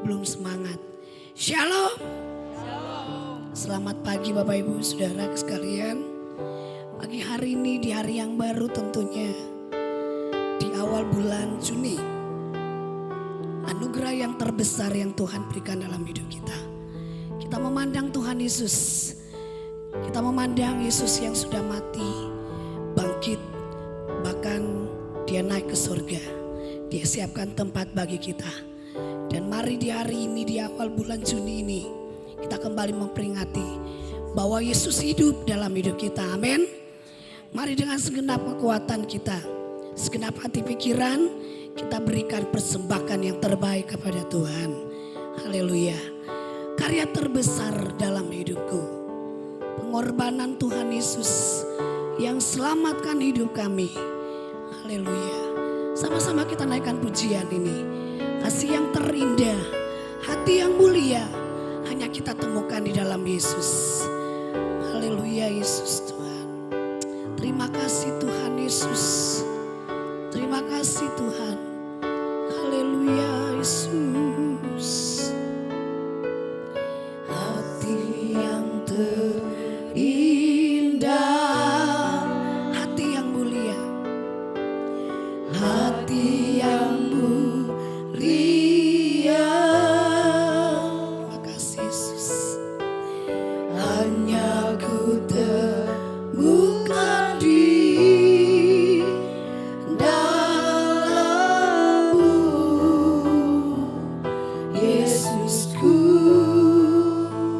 belum semangat. Shalom. Selamat pagi Bapak Ibu Saudara sekalian. Pagi hari ini di hari yang baru tentunya. Di awal bulan Juni. Anugerah yang terbesar yang Tuhan berikan dalam hidup kita. Kita memandang Tuhan Yesus. Kita memandang Yesus yang sudah mati, bangkit, bahkan dia naik ke surga. Dia siapkan tempat bagi kita. Dan mari di hari ini, di awal bulan Juni ini, kita kembali memperingati bahwa Yesus hidup dalam hidup kita. Amin. Mari dengan segenap kekuatan kita, segenap hati pikiran, kita berikan persembahan yang terbaik kepada Tuhan. Haleluya. Karya terbesar dalam hidupku, pengorbanan Tuhan Yesus yang selamatkan hidup kami. Haleluya. Sama-sama kita naikkan pujian ini. Kasih yang terindah, hati yang mulia, hanya kita temukan di dalam Yesus. Haleluya Yesus Tuhan. Terima kasih Tuhan Yesus. Terima kasih Tuhan. Haleluya Yesus. Hati yang terindah, hati yang mulia, hati yang mulia. Terima kasih Yesus. Hanya ku temukan di dalam-Mu, Yesusku.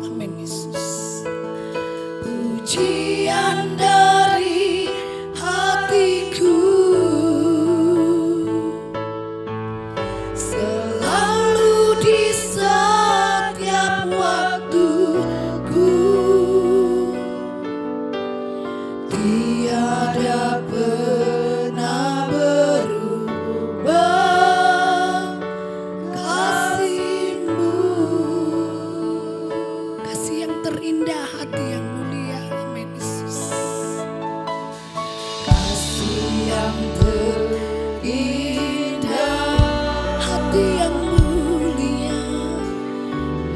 Amin Yesus. Pujian dari hatiku selalu di setiap waktuku, tiada pernah berubah kasih-Mu. Kasih yang terindah, hati yang mulia. Amin Yesus. Kasih yang terindah, hati yang mulia,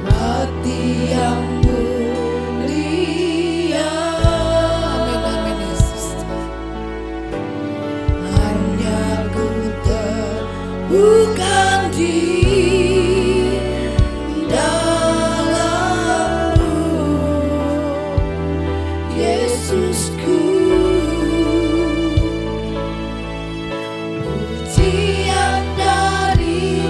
hati yang mulia. Amin, amin Yesus. Hanya ku temukan di dalam-Mu, Yesusku. Pujian dari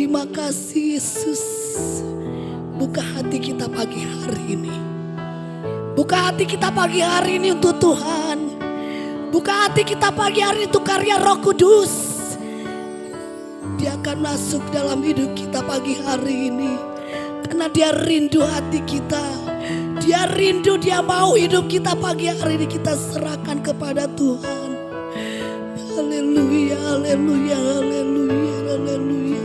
Terima kasih Yesus. Buka hati kita pagi hari ini. Buka hati kita pagi hari ini untuk Tuhan. Buka hati kita pagi hari ini untuk karya Roh Kudus. Dia akan masuk dalam hidup kita pagi hari ini. Karena dia rindu hati kita. Dia rindu, dia mau hidup kita pagi hari ini kita serahkan kepada Tuhan. Haleluya, haleluya, haleluya, haleluya.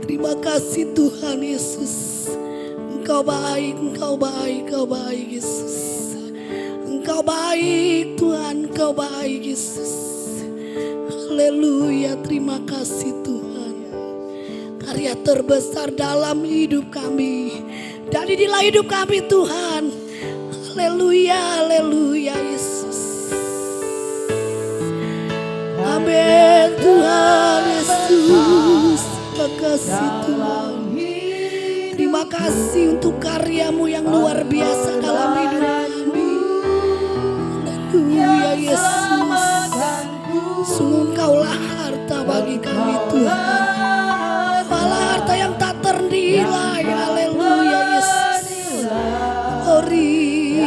Terima kasih Tuhan Yesus. Engkau baik, Engkau baik, Engkau baik Yesus. Engkau baik Tuhan, Engkau baik Yesus. Haleluya, terima kasih Tuhan. Karya terbesar dalam hidup kami. Dan inilah hidup kami Tuhan. Haleluya, haleluya Yesus. Amin Tuhan Yesus. Terima kasih Tuhan. Terima kasih untuk karya-Mu yang luar biasa dalam hidup kami. Haleluya Yesus. Sungguh Engkaulah harta bagi kami Tuhan. Engkaulah harta yang tak ternilai. Haleluya Yesus. Glory,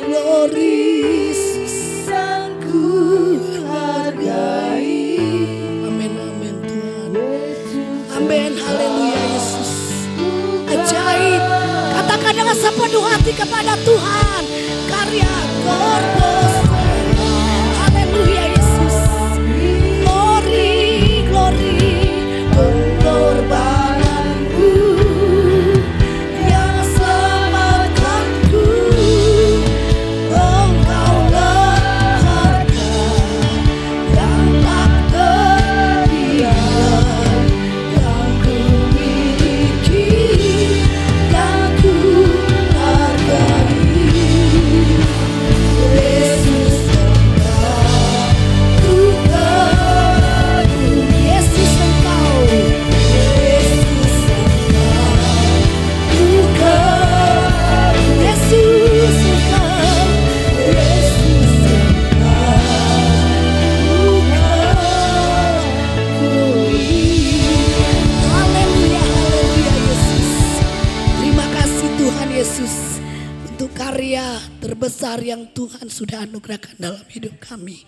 glory Yesus. Ku hargai. Amin, amin Tuhan. Amin, haleluya Yesus. Ajaib. Katakan dengan sepenuh hati kepada Tuhan. Karya terbesar. Haleluya Yesus. Glory, glory. Pengorbananmu yang selamatkanku. Engkaulah harta yang tak ternilai yang ku miliki dan ku hargai. Yesus Engkau, Yesus Engkau, Yesus Engkau, Yesus Engkau, Yesus Engkau. Haleluya, haleluya Yesus. Terima kasih Tuhan Yesus untuk karya terbesar yang Tuhan sudah anugerahkan dalam hidup kami.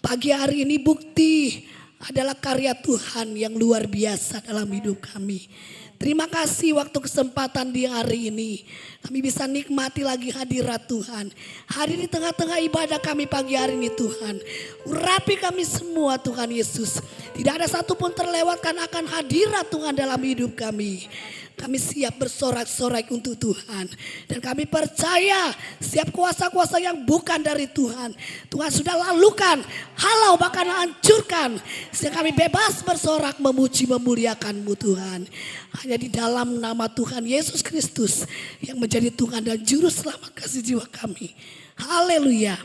Pagi hari ini bukti adalah karya Tuhan yang luar biasa dalam hidup kami. Terima kasih waktu kesempatan di hari ini. Kami bisa nikmati lagi hadirat Tuhan. Hadir di tengah-tengah ibadah kami pagi hari ini Tuhan. Urapi kami semua Tuhan Yesus. Tidak ada satupun terlewatkan akan hadirat Tuhan dalam hidup kami. Kami siap bersorak-sorai untuk Tuhan. Dan kami percaya setiap kuasa-kuasa yang bukan dari Tuhan. Tuhan sudah lalukan, halau bahkan hancurkan. Sehingga kami bebas bersorak memuji memuliakan-Mu Tuhan. Hanya di dalam nama Tuhan Yesus Kristus yang menjadi Tuhan dan Juru Selamat kasih jiwa kami. Haleluya.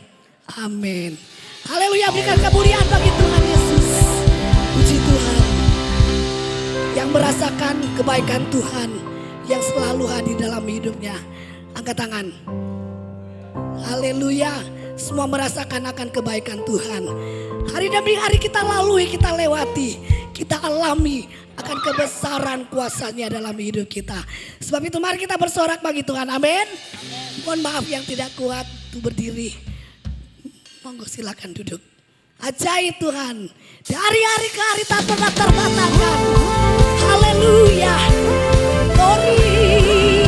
Amin. Haleluya, berikan kemuliaan bagi Tuhan Yesus. Puji Tuhan. Yang merasakan kebaikan Tuhan yang selalu hadir dalam hidupnya. Angkat tangan. Haleluya. Semua merasakan akan kebaikan Tuhan. Hari demi hari kita lalui, kita lewati, kita alami akan kebesaran kuasa-Nya dalam hidup kita. Sebab itu mari kita bersorak bagi Tuhan. Amin. Mohon maaf yang tidak kuat untuk berdiri. Monggo silakan duduk. Ajaib Tuhan. Dari hari ke hari tak pernah terbatalkan. Haleluya. Glory.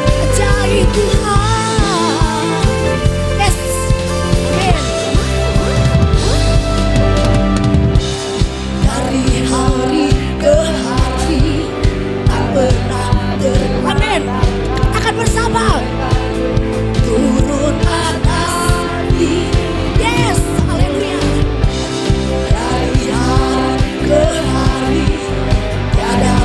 Ajaib Tuhan. Yes. Amin. Dari hari ke hari tak pernah amin. Akan bersama. Turun atas di. Yes. Haleluya. Dari hari ke hari tiada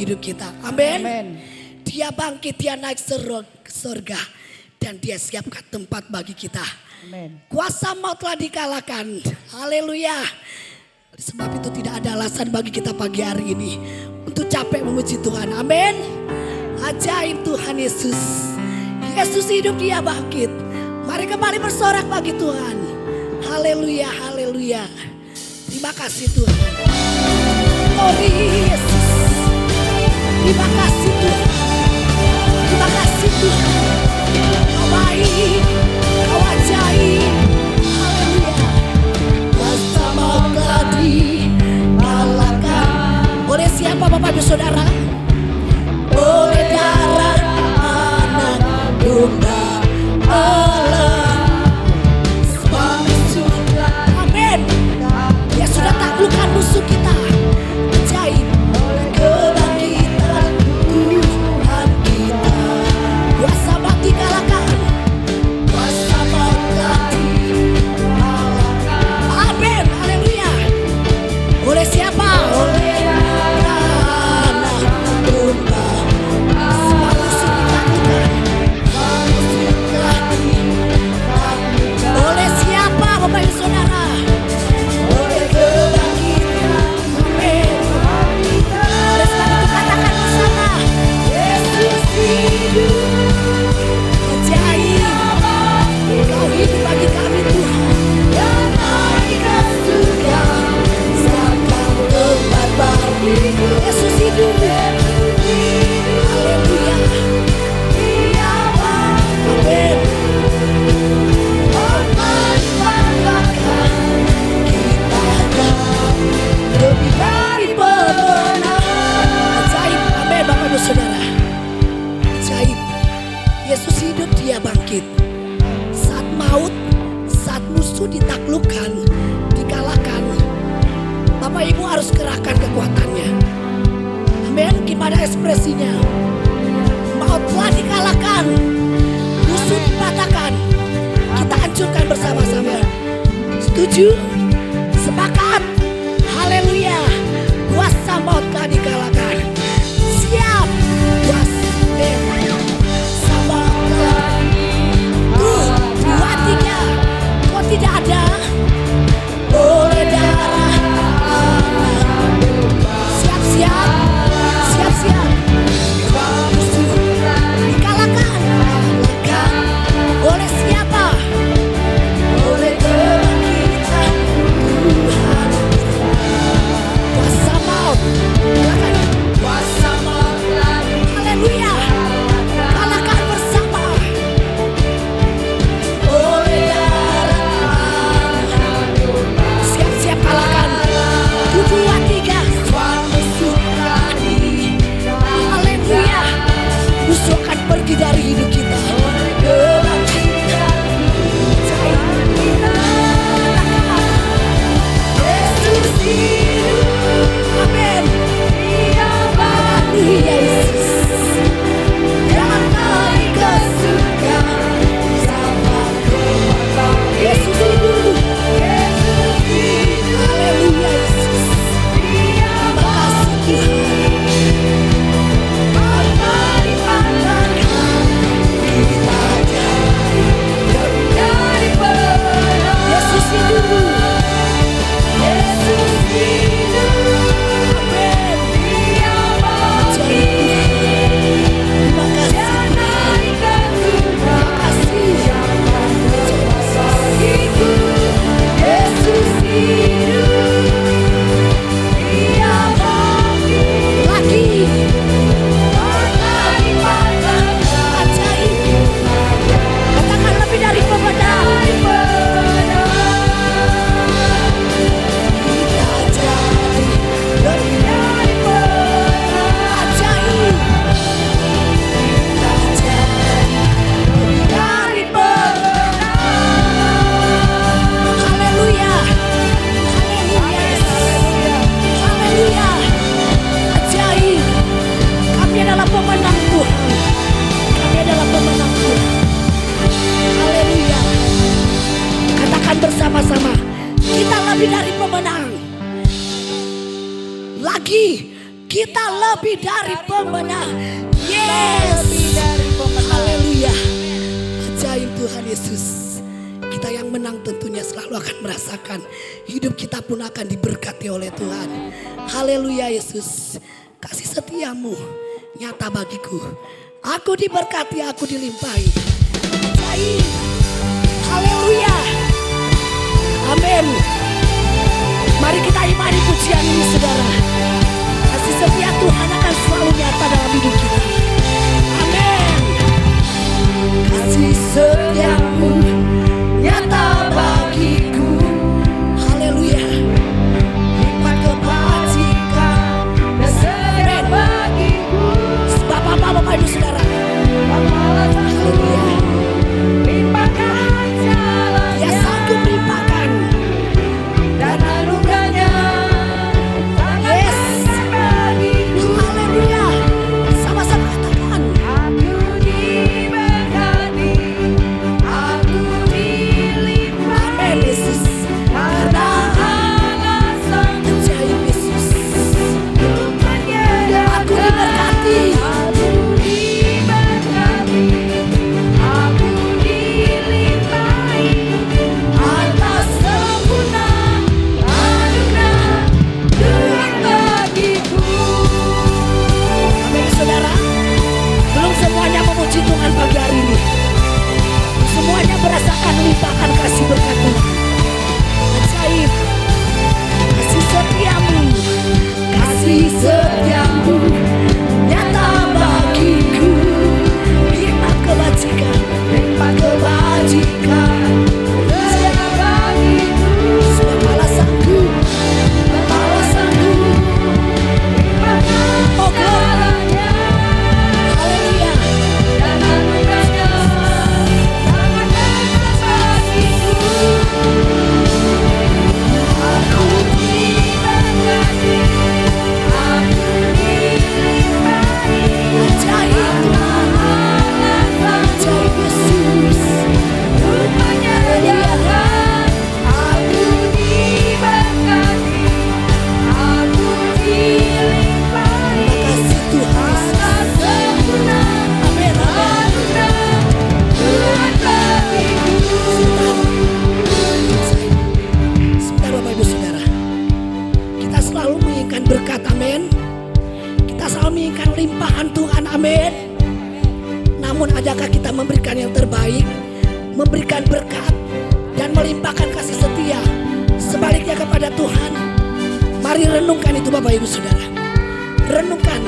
hidup kita. Amin. Amin. Dia bangkit, dia naik ke surga. Dan dia siapkan tempat bagi kita. Amin. Kuasa maut telah dikalahkan. Haleluya. Sebab itu tidak ada alasan bagi kita pagi hari ini untuk capek memuji Tuhan. Amin. Ajaib Tuhan Yesus. Yesus hidup, dia bangkit. Mari kembali bersorak bagi Tuhan. Haleluya, haleluya. Terima kasih Tuhan. Glory Yesus. Terima kasih Tuhan. Terima kasih Tuhan. Kau baik, kau ajaib. Haleluya. Kuasa maut telah dikalahkan. Oleh siapa Bapak Ibu Saudara? Oleh darah anak domba Allah. Sebab itu, amin. Dia sudah taklukkan musuh kita. Ajaib. Kebangkitan Tuhan kita. Kuasa maut dikalahkan. Kuasa maut telah dikalahkan. Amin. Haleluya. Oleh siapa? Oleh anak domba. Sebab musuh ditaklukkan. Musuh telah dikalahkan. Oleh siapa Bapak Ibu Saudara? Oleh kebangkitan. Amin. Oleh sebab itu katakan bersama, Yesus hidup. Ajaib. Kau hidup bagi kami Tuhan. Dan naik ke surga. Siapkan tempat bagimu. Yesus hidup. Haleluya. Amin. Lebih dari pemenang. Ajaib. Amin Bapak Ibu Saudara. Ajaib. Yesus hidup, dia bangkit. Saat maut, saat musuh ditaklukkan, dikalahkan, Bapak Ibu harus kerahkan kekuatannya. Amin. Gimana ekspresinya? Maut telah dikalahkan, musuh dipatahkan. Kita hancurkan bersama-sama. Setuju? Sepakat? Haleluya. Kuasa maut telah dikalahkan. Siap. Kuasa maut telah. 2, 3. Kau tidak ada. Oleh darah anak. Siap-siap. Siap-siap. Musuh dikalahkan. Oleh siapa? Oleh kebangkitan Tuhan. Kuasa maut. Kalahkan. Kuasa maut. Haleluya. Kalahkan bersama. Oleh darah anak. Siap-siap kalahkan. 2, 3. Musuh tadi. Haleluya. Musuh akan pergi dari hidup kita. Yesus hidup. Amin. Haleluya Yesus. Yang naik ke surga. Yesus hidup. Haleluya Yesus. Terima kasih Tuhan. Yesus hidup. Yesus hidup. Amin. Terima kasih. Terima kasih. Yesus hidup. Lagi. Ajaib. Katakan lebih dari pemenang. Kita jadi lebih dari pemenang. Ajaib. Kita jadi lebih dari pemenang. Haleluya. Haleluya Yesus. Haleluya. Ajaib. Kami adalah pemenang Tuhan. Kami adalah pemenang Tuhan. Haleluya. Katakan bersama-sama, kita lebih dari pemenang. Lagi Kita lebih dari pemenang. Yes. Haleluya. Ajaib Tuhan Yesus. Kita yang menang tentunya selalu akan merasakan hidup kita pun akan diberkati oleh Tuhan. Haleluya Yesus. Kasih setiamu nyata bagiku. Aku diberkati, aku dilimpahi. Ajaib. Haleluya. Amin. Mari kita imani pujian ini saudara. Kasih setia Tuhan akan selalu nyata dalam hidup kita. Amin. Kasih setiamu nyata bagiku. Haleluya. Lipat kebajikan dan setia bagiku. Bapak-bapak, ibu saudara. Haleluya. Limpahkan jalan. Dia sanggup limpahkan. Dan anugerahnya sangat besar bagiku. Haleluya. Sama-sama katakan. Aku diberkati, aku dilimpahi. Amin Yesus. Karena alasan ajaib Yesus. Aku diberkati. Memuji Tuhan pagi hari ini. Semuanya merasakan limpahan kasih berkat Tuhan. Ajaib. Kasih setiamu, kasih setiamu nyata bagiku. Lipat kebajikan, lipat kebajikan nyata bagiku. Sebab balasanku, balasanku limpahkan segalanya. Berkat, amin. Kita selalu menginginkan limpahan Tuhan, amin. Namun adakah kita memberikan yang terbaik, memberikan berkat dan melimpahkan kasih setia sebaliknya kepada Tuhan? Mari renungkan itu Bapak Ibu Saudara. Renungkan,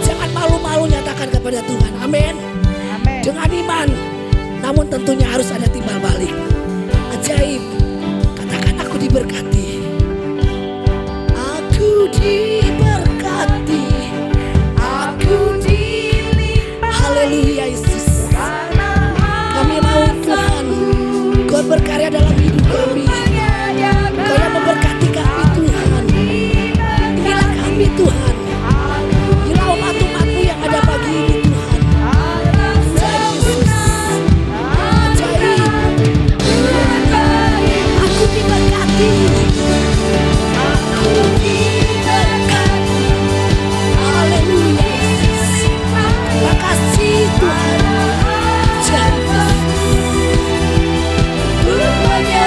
jangan malu-malu nyatakan kepada Tuhan, amin. Dengan iman, namun tentunya harus ada timbal balik. Ajaib. Katakan aku diberkati. Aku diberkati, aku dilimpahi. Haleluya Yesus. Kami mau Tuhan, Kau berkarya dalam hidup kami. Kau yang memberkati kami Tuhan. Inilah kami Tuhan. Inilah umat-umat-Mu yang ada pagi ini Tuhan. Ajaib Yesus. Ajaib. Aku diberkati. Tuhan,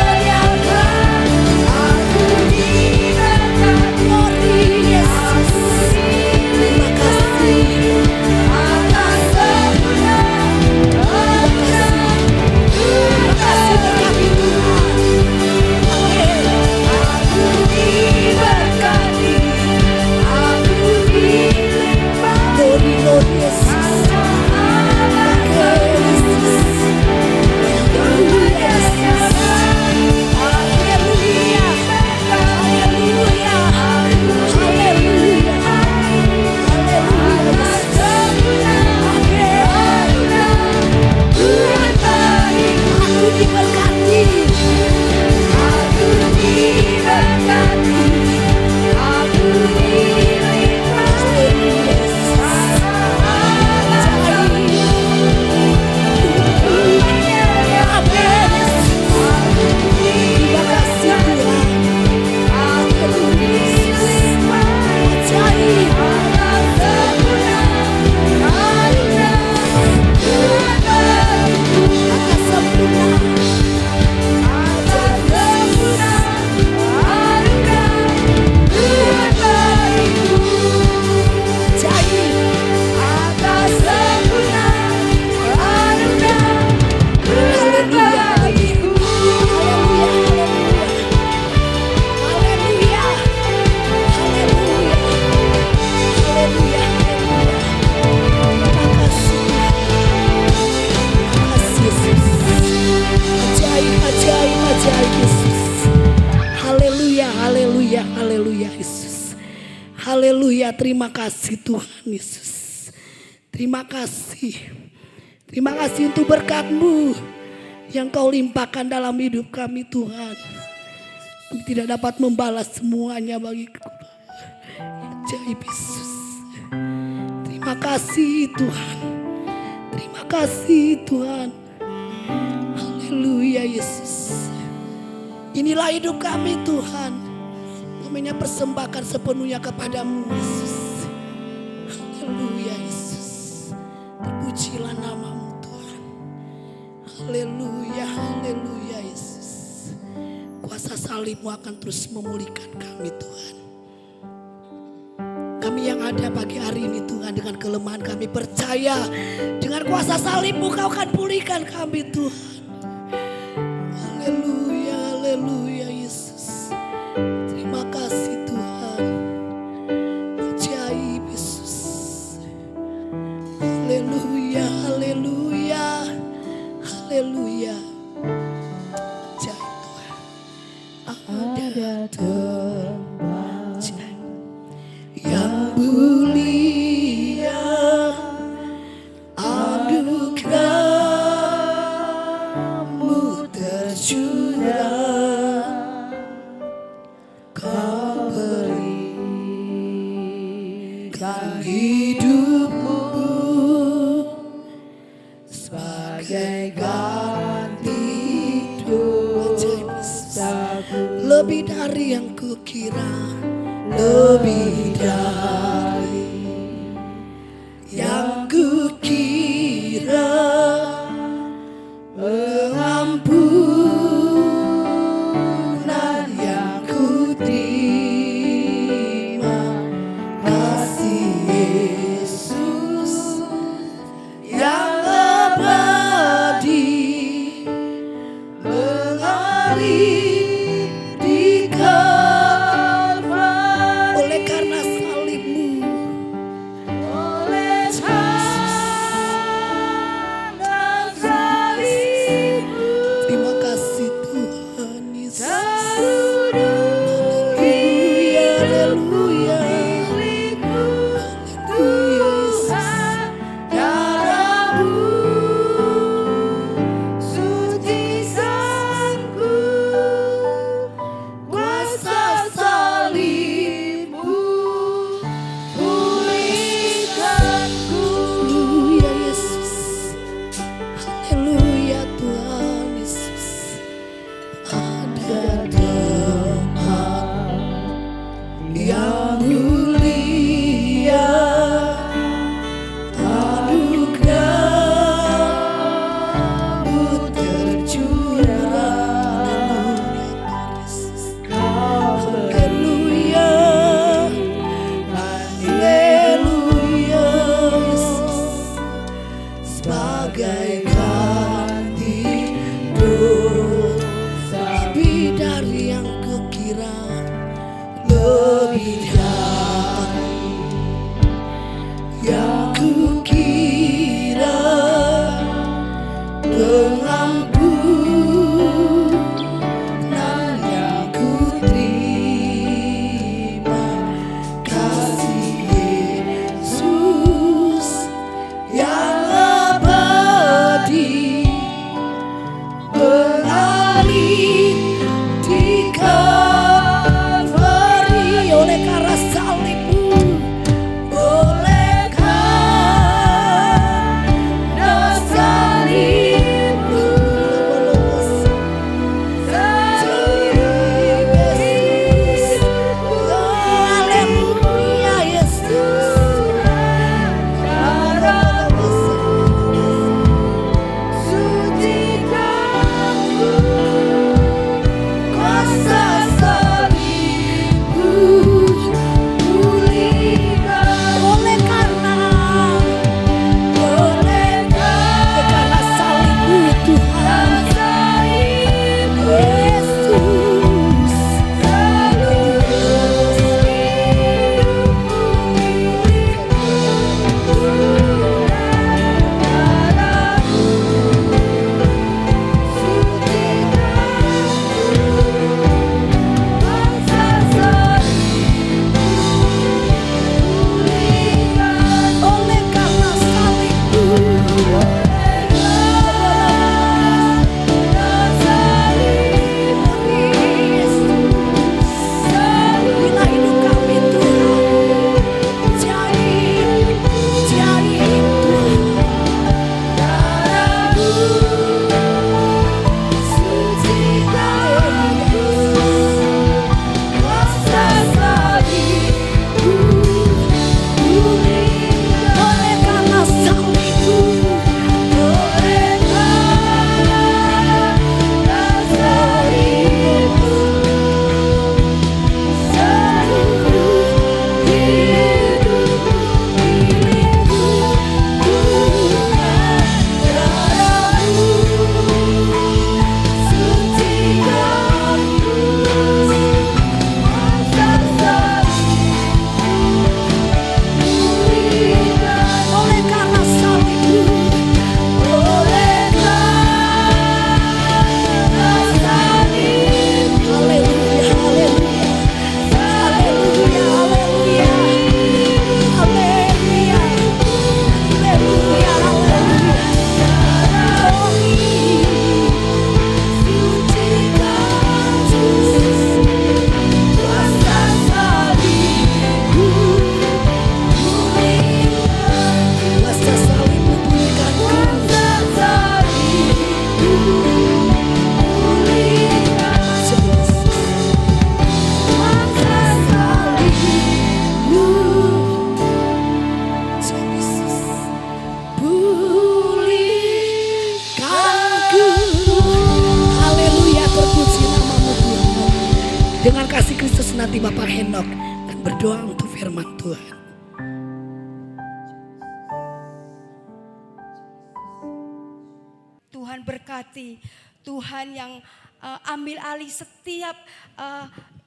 Yesus. Haleluya, terima kasih Tuhan Yesus. Terima kasih. Terima kasih untuk berkat-Mu yang Kau limpahkan dalam hidup kami Tuhan. Kami tidak dapat membalas semuanya bagi Kau. Ajaib Yesus. Terima kasih Tuhan. Terima kasih Tuhan. Haleluya Yesus. Inilah hidup kami Tuhan. Kami persembahkan sepenuhnya kepadamu Yesus. Haleluya Yesus. Terpujilah nama-Mu Tuhan. Haleluya, haleluya Yesus. Kuasa salib-Mu akan terus memulihkan kami Tuhan. Kami yang ada pagi hari ini Tuhan, dengan kelemahan kami percaya dengan kuasa salib-Mu Kau akan pulihkan kami Tuhan. Haleluya, haleluya Yesus. Terima kasih Tuhan. Ajaib Yesus. Haleluya, haleluya, haleluya. Ajaib Tuhan. Ada tempat yang mulia, anugerah-Mu tercurah, Kau berikan hidup-Mu sebagai ganti dosaku. Lebih dari yang kukira, lebih dari yang kukira, pengampunan yang kuterima, kasih Yesus yang abadi mengalir di Kalvari. Oleh karena salib-Mu, oleh karena salib-Mu. Terima kasih Tuhan Yesus. Haleluya, haleluya, haleluya Yesus. Darah-Mu sutisanku, kuasa salib-Mu Bapak Henok dan berdoa untuk firman Tuhan. Tuhan berkati, Tuhan yang ambil alih setiap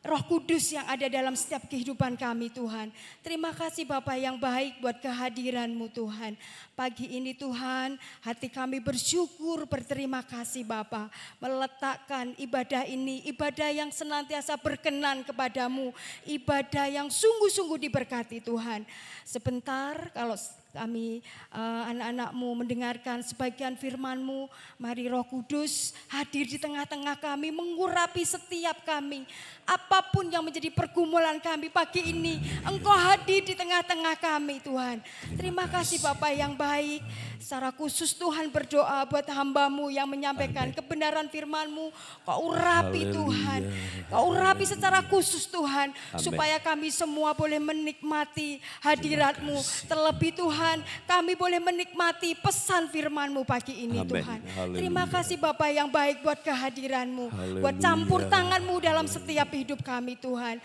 Roh Kudus yang ada dalam setiap kehidupan kami Tuhan. Terima kasih Bapa yang baik buat kehadiran-Mu Tuhan. Pagi ini Tuhan, hati kami bersyukur, berterima kasih Bapa. Meletakkan ibadah ini, ibadah yang senantiasa berkenan kepadamu. Ibadah yang sungguh-sungguh diberkati Tuhan. Sebentar kalau kami anak-anak-Mu mendengarkan sebagian firman-Mu, mari Roh Kudus hadir di tengah-tengah kami, mengurapi setiap kami. Apapun yang menjadi pergumulan kami pagi ini, Engkau hadir di tengah-tengah kami Tuhan. Terima kasih Bapa yang baik. Secara khusus Tuhan berdoa buat hamba-Mu yang menyampaikan kebenaran firman-Mu. Kau urapi Tuhan, Kau urapi secara khusus Tuhan. Supaya kami semua boleh menikmati hadirat-Mu. Terlebih Tuhan, kami boleh menikmati pesan firman-Mu pagi ini Tuhan. Terima kasih Bapa yang baik buat kehadiran-Mu. Buat campur tangan-Mu dalam setiap hidup kami Tuhan.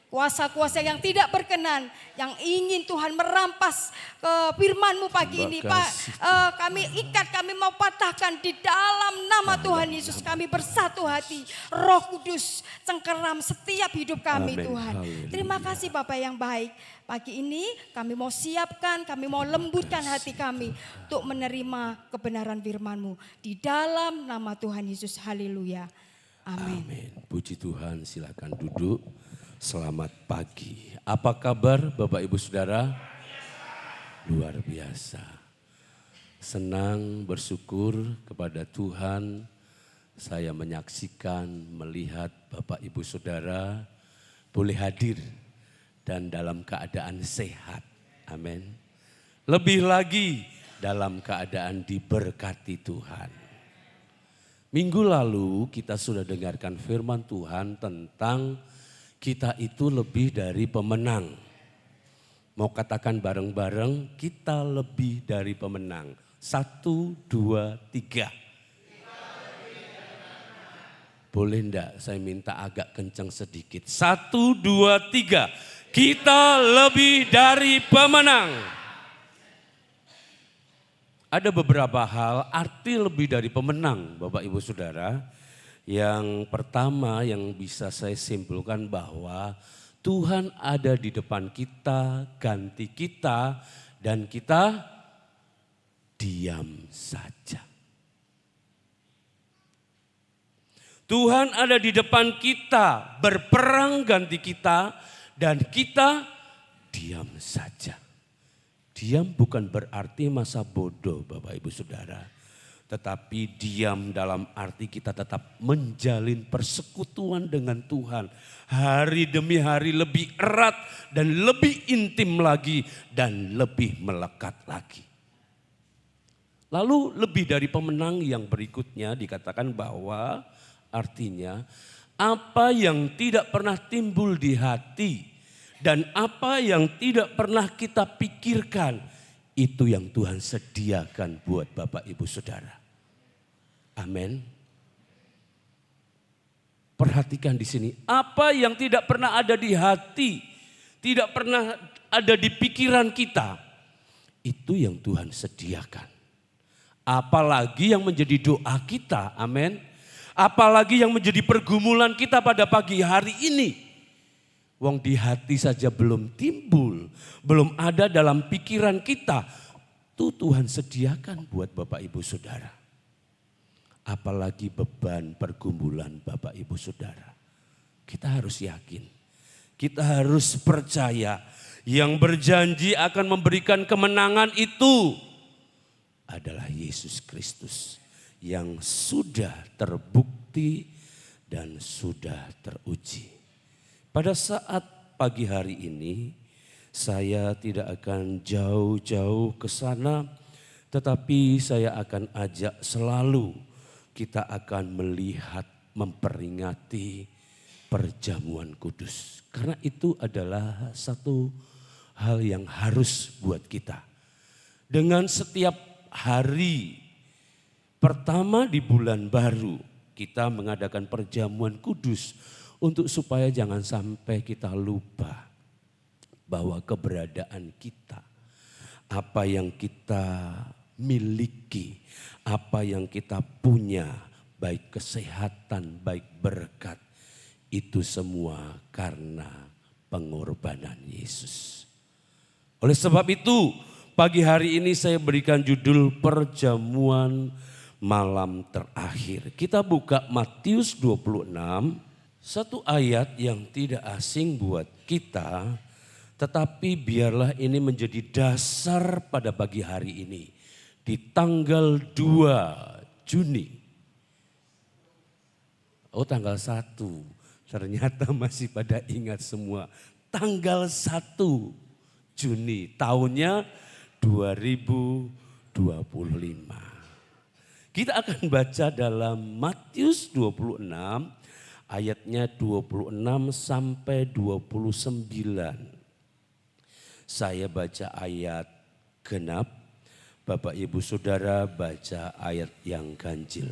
Kuasa-kuasa yang tidak berkenan, yang ingin Tuhan merampas firman-Mu pagi ini Pak, kami ikat, kami mau patahkan di dalam nama Tuhan Yesus. Kami bersatu hati, Roh Kudus cengkeram setiap hidup kami Tuhan. Terima kasih Bapak yang baik. Pagi ini kami mau siapkan, kami mau lembutkan hati kami untuk menerima kebenaran firman-Mu. Di dalam nama Tuhan Yesus, haleluya. Amin. Amin. Puji Tuhan, silakan duduk. Selamat pagi. Apa kabar Bapak Ibu Saudara? Luar biasa. Senang bersyukur kepada Tuhan. Saya menyaksikan, melihat Bapak Ibu Saudara boleh hadir dan dalam keadaan sehat. Amin. Lebih lagi dalam keadaan diberkati Tuhan. Minggu lalu kita sudah dengarkan firman Tuhan tentang kita itu lebih dari pemenang. Mau katakan bareng-bareng, kita lebih dari pemenang. 1, 2, 3. Boleh enggak saya minta agak kencang sedikit. 1, 2, 3. Kita lebih dari pemenang. Ada beberapa hal arti lebih dari pemenang Bapak Ibu Saudara. Yang pertama yang bisa saya simpulkan bahwa Tuhan ada di depan kita, ganti kita, dan kita diam saja. Tuhan ada di depan kita, berperang ganti kita, dan kita diam saja. Diam bukan berarti masa bodoh Bapak Ibu Saudara. Tetapi diam dalam arti kita tetap menjalin persekutuan dengan Tuhan. Hari demi hari lebih erat dan lebih intim lagi dan lebih melekat lagi. Lalu lebih dari pemenang yang berikutnya dikatakan bahwa artinya apa yang tidak pernah timbul di hati dan apa yang tidak pernah kita pikirkan itu yang Tuhan sediakan buat Bapak Ibu Saudara. Amin. Perhatikan di sini, apa yang tidak pernah ada di hati, tidak pernah ada di pikiran kita, itu yang Tuhan sediakan. Apalagi yang menjadi doa kita, amin. Apalagi yang menjadi pergumulan kita pada pagi hari ini. Wong di hati saja belum timbul, belum ada dalam pikiran kita. Itu Tuhan sediakan buat Bapak Ibu Saudara. Apalagi beban pergumulan Bapak Ibu Saudara. Kita harus yakin, kita harus percaya yang berjanji akan memberikan kemenangan itu adalah Yesus Kristus yang sudah terbukti dan sudah teruji. Pada saat pagi hari ini saya tidak akan jauh-jauh ke sana, tetapi saya akan ajak selalu kita akan melihat, memperingati perjamuan kudus. Karena itu adalah satu hal yang harus buat kita. Dengan setiap hari pertama di bulan baru kita mengadakan perjamuan kudus Untuk supaya jangan sampai kita lupa bahwa keberadaan kita, apa yang kita miliki, apa yang kita punya, baik kesehatan, baik berkat, itu semua karena pengorbanan Yesus. Oleh sebab itu, pagi hari ini saya berikan judul perjamuan malam terakhir. Kita buka Matius 26, satu ayat yang tidak asing buat kita, tetapi biarlah ini menjadi dasar pada pagi hari ini. Di tanggal 2 Juni. Oh, tanggal 1. Ternyata masih pada ingat semua. Tanggal 1 Juni tahunnya 2025. Kita akan baca dalam Matius 26 ayatnya 26 sampai 29. Saya baca ayat genap, Bapak Ibu Saudara baca ayat yang ganjil.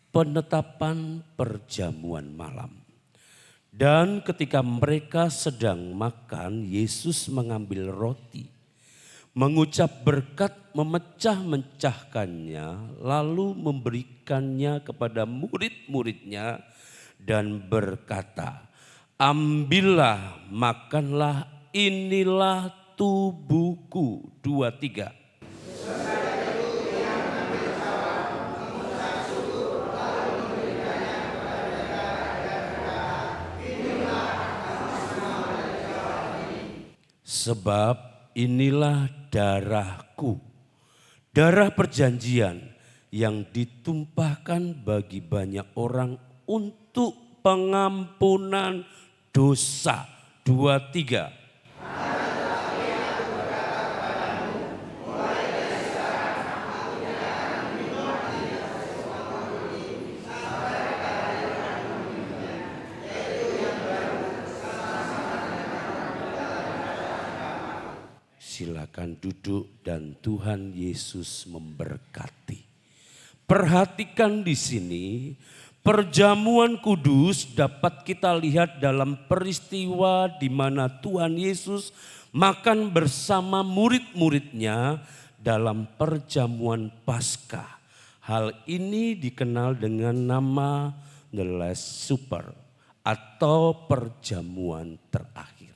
Penetapan perjamuan malam. Dan ketika mereka sedang makan, Yesus mengambil roti, mengucap berkat, memecah-mecahkannya, lalu memberikannya kepada murid-muridnya dan berkata, ambillah, makanlah, inilah tubuhku. 2, 3. Sebab inilah darahku, darah perjanjian yang ditumpahkan bagi banyak orang untuk pengampunan dosa. 2, 3. Silakan duduk dan Tuhan Yesus memberkati. Perhatikan di sini, perjamuan kudus dapat kita lihat dalam peristiwa di mana Tuhan Yesus makan bersama murid-muridnya dalam perjamuan Paskah. Hal ini dikenal dengan nama The Last Supper atau perjamuan terakhir.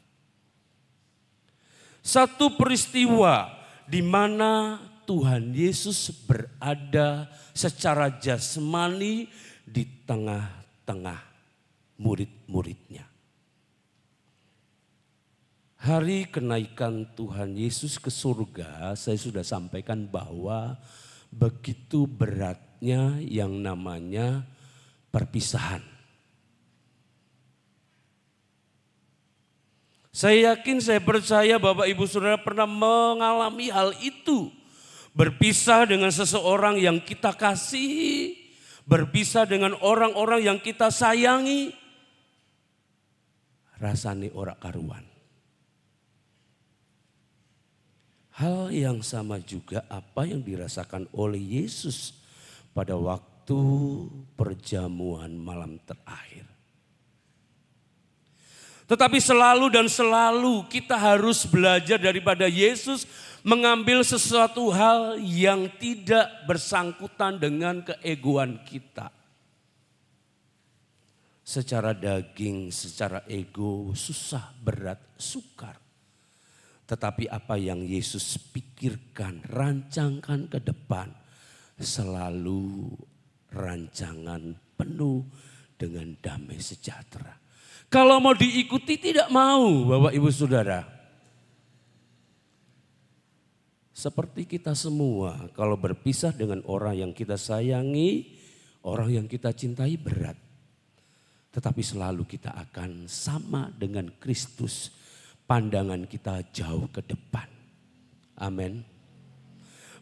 Satu peristiwa di mana Tuhan Yesus berada secara jasmani di tengah-tengah murid-muridnya. Hari kenaikan Tuhan Yesus ke surga, saya sudah sampaikan bahwa begitu beratnya yang namanya perpisahan. Saya yakin, saya percaya Bapak Ibu Saudara pernah mengalami hal itu. Berpisah dengan seseorang yang kita kasihi, berpisah dengan orang-orang yang kita sayangi. Rasanya ora karuan. Hal yang sama juga apa yang dirasakan oleh Yesus pada waktu perjamuan malam terakhir. Tetapi selalu dan selalu kita harus belajar daripada Yesus mengambil sesuatu hal yang tidak bersangkutan dengan keegoan kita. Secara daging, secara ego, susah, berat, sukar. Tetapi apa yang Yesus pikirkan, rancangkan ke depan, selalu rancangan penuh dengan damai sejahtera. Kalau mau diikuti tidak mau, Bapak Ibu Saudara. Seperti kita semua, kalau berpisah dengan orang yang kita sayangi, orang yang kita cintai berat. Tetapi selalu kita akan sama dengan Kristus. Pandangan kita jauh ke depan. Amin.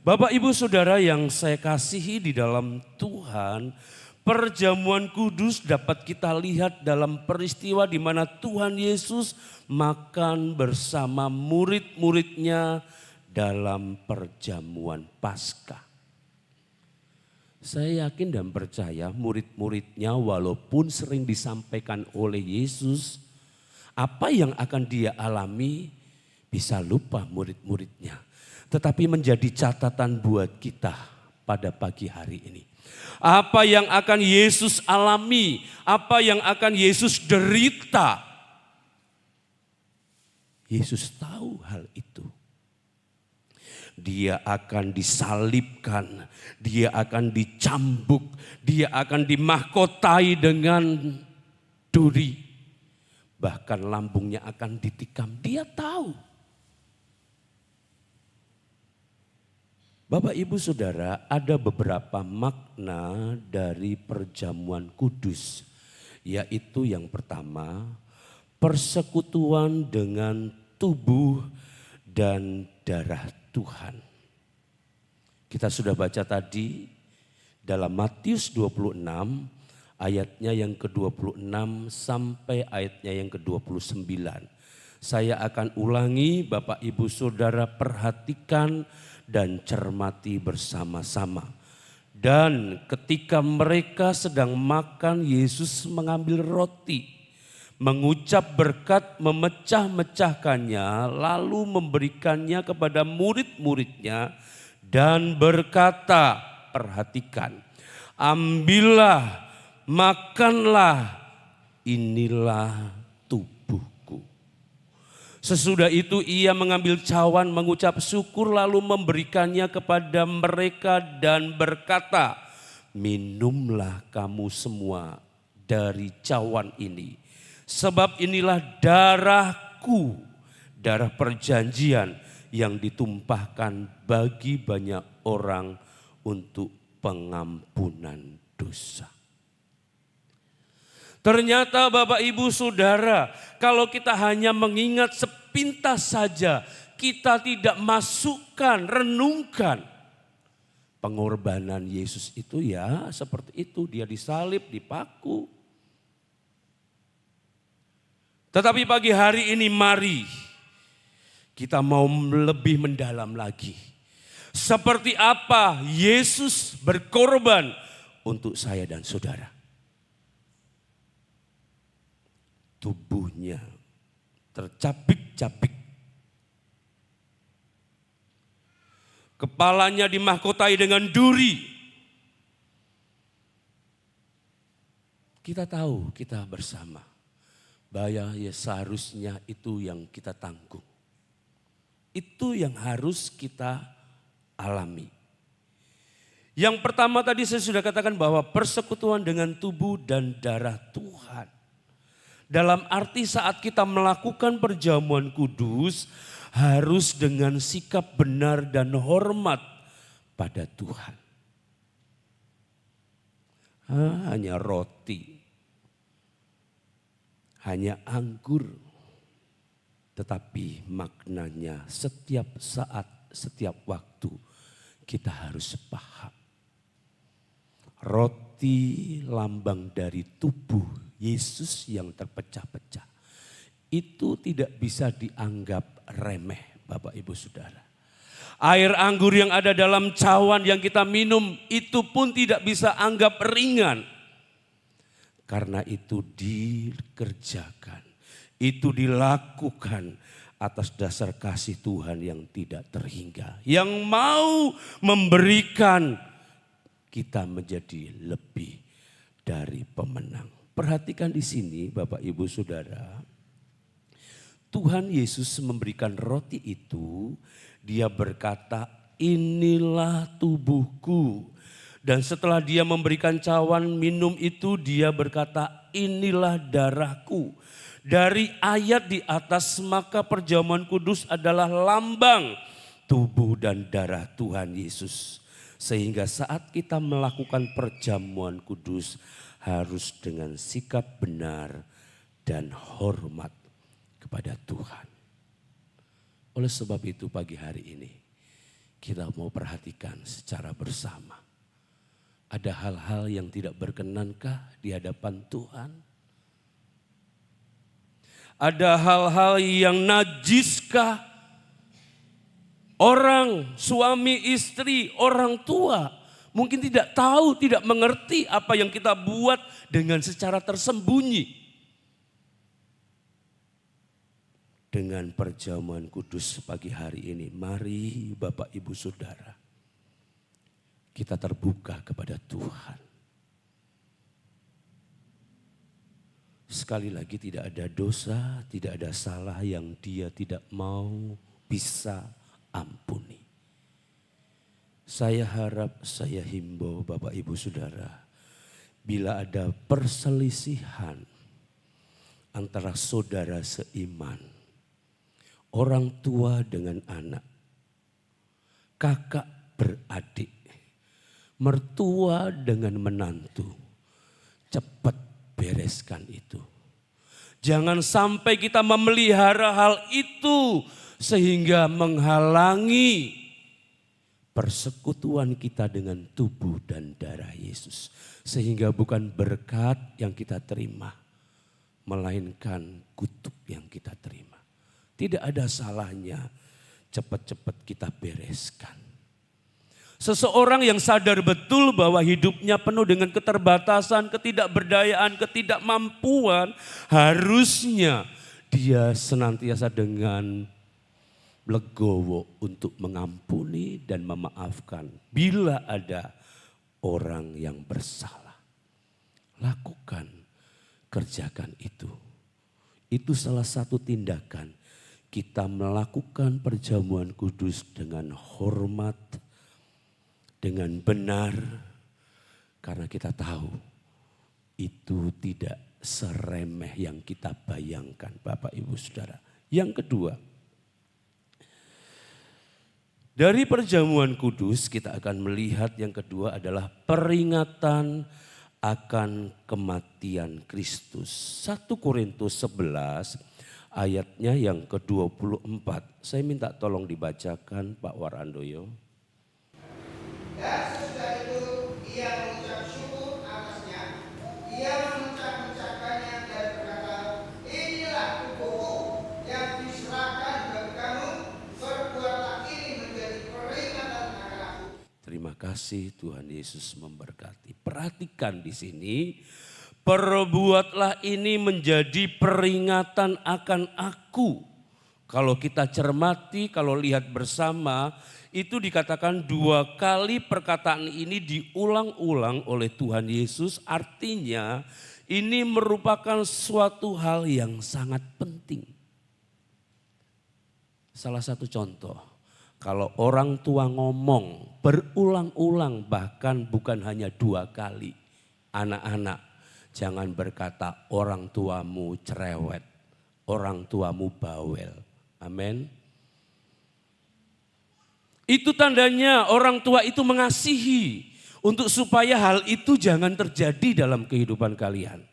Bapak Ibu Saudara yang saya kasihi di dalam Tuhan, perjamuan kudus dapat kita lihat dalam peristiwa di mana Tuhan Yesus makan bersama murid-muridnya dalam perjamuan Paskah. Saya yakin dan percaya murid-muridnya walaupun sering disampaikan oleh Yesus, apa yang akan dia alami bisa lupa murid-muridnya. Tetapi menjadi catatan buat kita pada pagi hari ini. Apa yang akan Yesus alami, apa yang akan Yesus derita. Yesus tahu hal itu. Dia akan disalibkan, dia akan dicambuk, dia akan dimahkotai dengan duri. Bahkan lambungnya akan ditikam, dia tahu. Bapak Ibu Saudara, ada beberapa makna dari perjamuan kudus. Yaitu yang pertama, persekutuan dengan tubuh dan darah Tuhan. Kita sudah baca tadi dalam Matius 26 ayatnya yang ke-26 sampai ayatnya yang ke-29. Saya akan ulangi, Bapak Ibu Saudara perhatikan dan cermati bersama-sama. Dan ketika mereka sedang makan, Yesus mengambil roti, mengucap berkat, memecah-mecahkannya, lalu memberikannya kepada murid-muridnya dan berkata, perhatikan, ambillah, makanlah, inilah tubuhku. Sesudah itu ia mengambil cawan, mengucap syukur, lalu memberikannya kepada mereka dan berkata, minumlah kamu semua dari cawan ini. Sebab inilah darahku, darah perjanjian yang ditumpahkan bagi banyak orang untuk pengampunan dosa. Ternyata Bapak Ibu Saudara, kalau kita hanya mengingat sepintas saja, kita tidak masukkan, renungkan. Pengorbanan Yesus itu ya seperti itu, dia disalib, dipaku. Tetapi pagi hari ini mari kita mau lebih mendalam lagi. Seperti apa Yesus berkorban untuk saya dan saudara. Tubuhnya tercabik-cabik. Kepalanya dimahkotai dengan duri. Kita tahu, kita bersama. Bahwa ya seharusnya itu yang kita tanggung. Itu yang harus kita alami. Yang pertama tadi saya sudah katakan bahwa persekutuan dengan tubuh dan darah Tuhan. Dalam arti saat kita melakukan perjamuan kudus harus dengan sikap benar dan hormat pada Tuhan. Hanya roti. Hanya anggur, tetapi maknanya setiap saat, setiap waktu kita harus paham. Roti lambang dari tubuh Yesus yang terpecah-pecah. Itu tidak bisa dianggap remeh Bapak Ibu Saudara. Air anggur yang ada dalam cawan yang kita minum itu pun tidak bisa anggap ringan. Karena itu dikerjakan, itu dilakukan atas dasar kasih Tuhan yang tidak terhingga. Yang mau memberikan kita menjadi lebih dari pemenang. Perhatikan di sini Bapak Ibu Saudara. Tuhan Yesus memberikan roti itu, dia berkata, inilah tubuhku. Dan setelah dia memberikan cawan minum itu, dia berkata, inilah darahku. Dari ayat di atas, maka perjamuan kudus adalah lambang tubuh dan darah Tuhan Yesus. Sehingga saat kita melakukan perjamuan kudus, harus dengan sikap benar dan hormat kepada Tuhan. Oleh sebab itu pagi hari ini, kita mau perhatikan secara bersama. Ada hal-hal yang tidak berkenankah di hadapan Tuhan? Ada hal-hal yang najiskah? Orang, suami, istri, orang tua Mungkin tidak tahu, tidak mengerti apa yang kita buat dengan secara tersembunyi. Dengan perjamuan kudus pagi hari ini, mari Bapak Ibu Saudara, kita terbuka kepada Tuhan. Sekali lagi tidak ada dosa, tidak ada salah yang Dia tidak mau bisa ampuni. Saya harap, saya himbau Bapak Ibu Saudara, bila ada perselisihan antara saudara seiman, orang tua dengan anak, kakak beradik, mertua dengan menantu, cepat bereskan itu. Jangan sampai kita memelihara hal itu sehingga menghalangi persekutuan kita dengan tubuh dan darah Yesus. Sehingga bukan berkat yang kita terima, melainkan kutuk yang kita terima. Tidak ada salahnya cepat-cepat kita bereskan. Seseorang yang sadar betul bahwa hidupnya penuh dengan keterbatasan, ketidakberdayaan, ketidakmampuan, harusnya dia senantiasa dengan legowo untuk mengampuni dan memaafkan bila ada orang yang bersalah. Lakukan, kerjakan itu. Itu salah satu tindakan kita melakukan perjamuan kudus dengan hormat, dengan benar, karena kita tahu itu tidak seremeh yang kita bayangkan, Bapak Ibu Saudara. Yang kedua, dari perjamuan kudus kita akan melihat yang kedua adalah peringatan akan kematian Kristus. 1 Korintus 11 ayatnya yang ke-24. Saya minta tolong dibacakan Pak Warandoyo. Dan sesudah itu ia mengucap syukur atasnya. Ia mengucap-ucapkannya dan berkata, inilah tubuhku yang diserahkan bagi kamu. Perbuatlah ini menjadi peringatan akan aku. Terima kasih, Tuhan Yesus memberkati. Perhatikan di sini, perbuatlah ini menjadi peringatan akan aku. Kalau kita cermati, kalau lihat bersama, itu dikatakan 2 kali perkataan ini diulang-ulang oleh Tuhan Yesus. Artinya ini merupakan suatu hal yang sangat penting. Salah satu contoh, kalau orang tua ngomong berulang-ulang bahkan bukan hanya 2 kali. Anak-anak, jangan berkata orang tuamu cerewet, orang tuamu bawel. Amin. Itu tandanya orang tua itu mengasihi untuk supaya hal itu jangan terjadi dalam kehidupan kalian.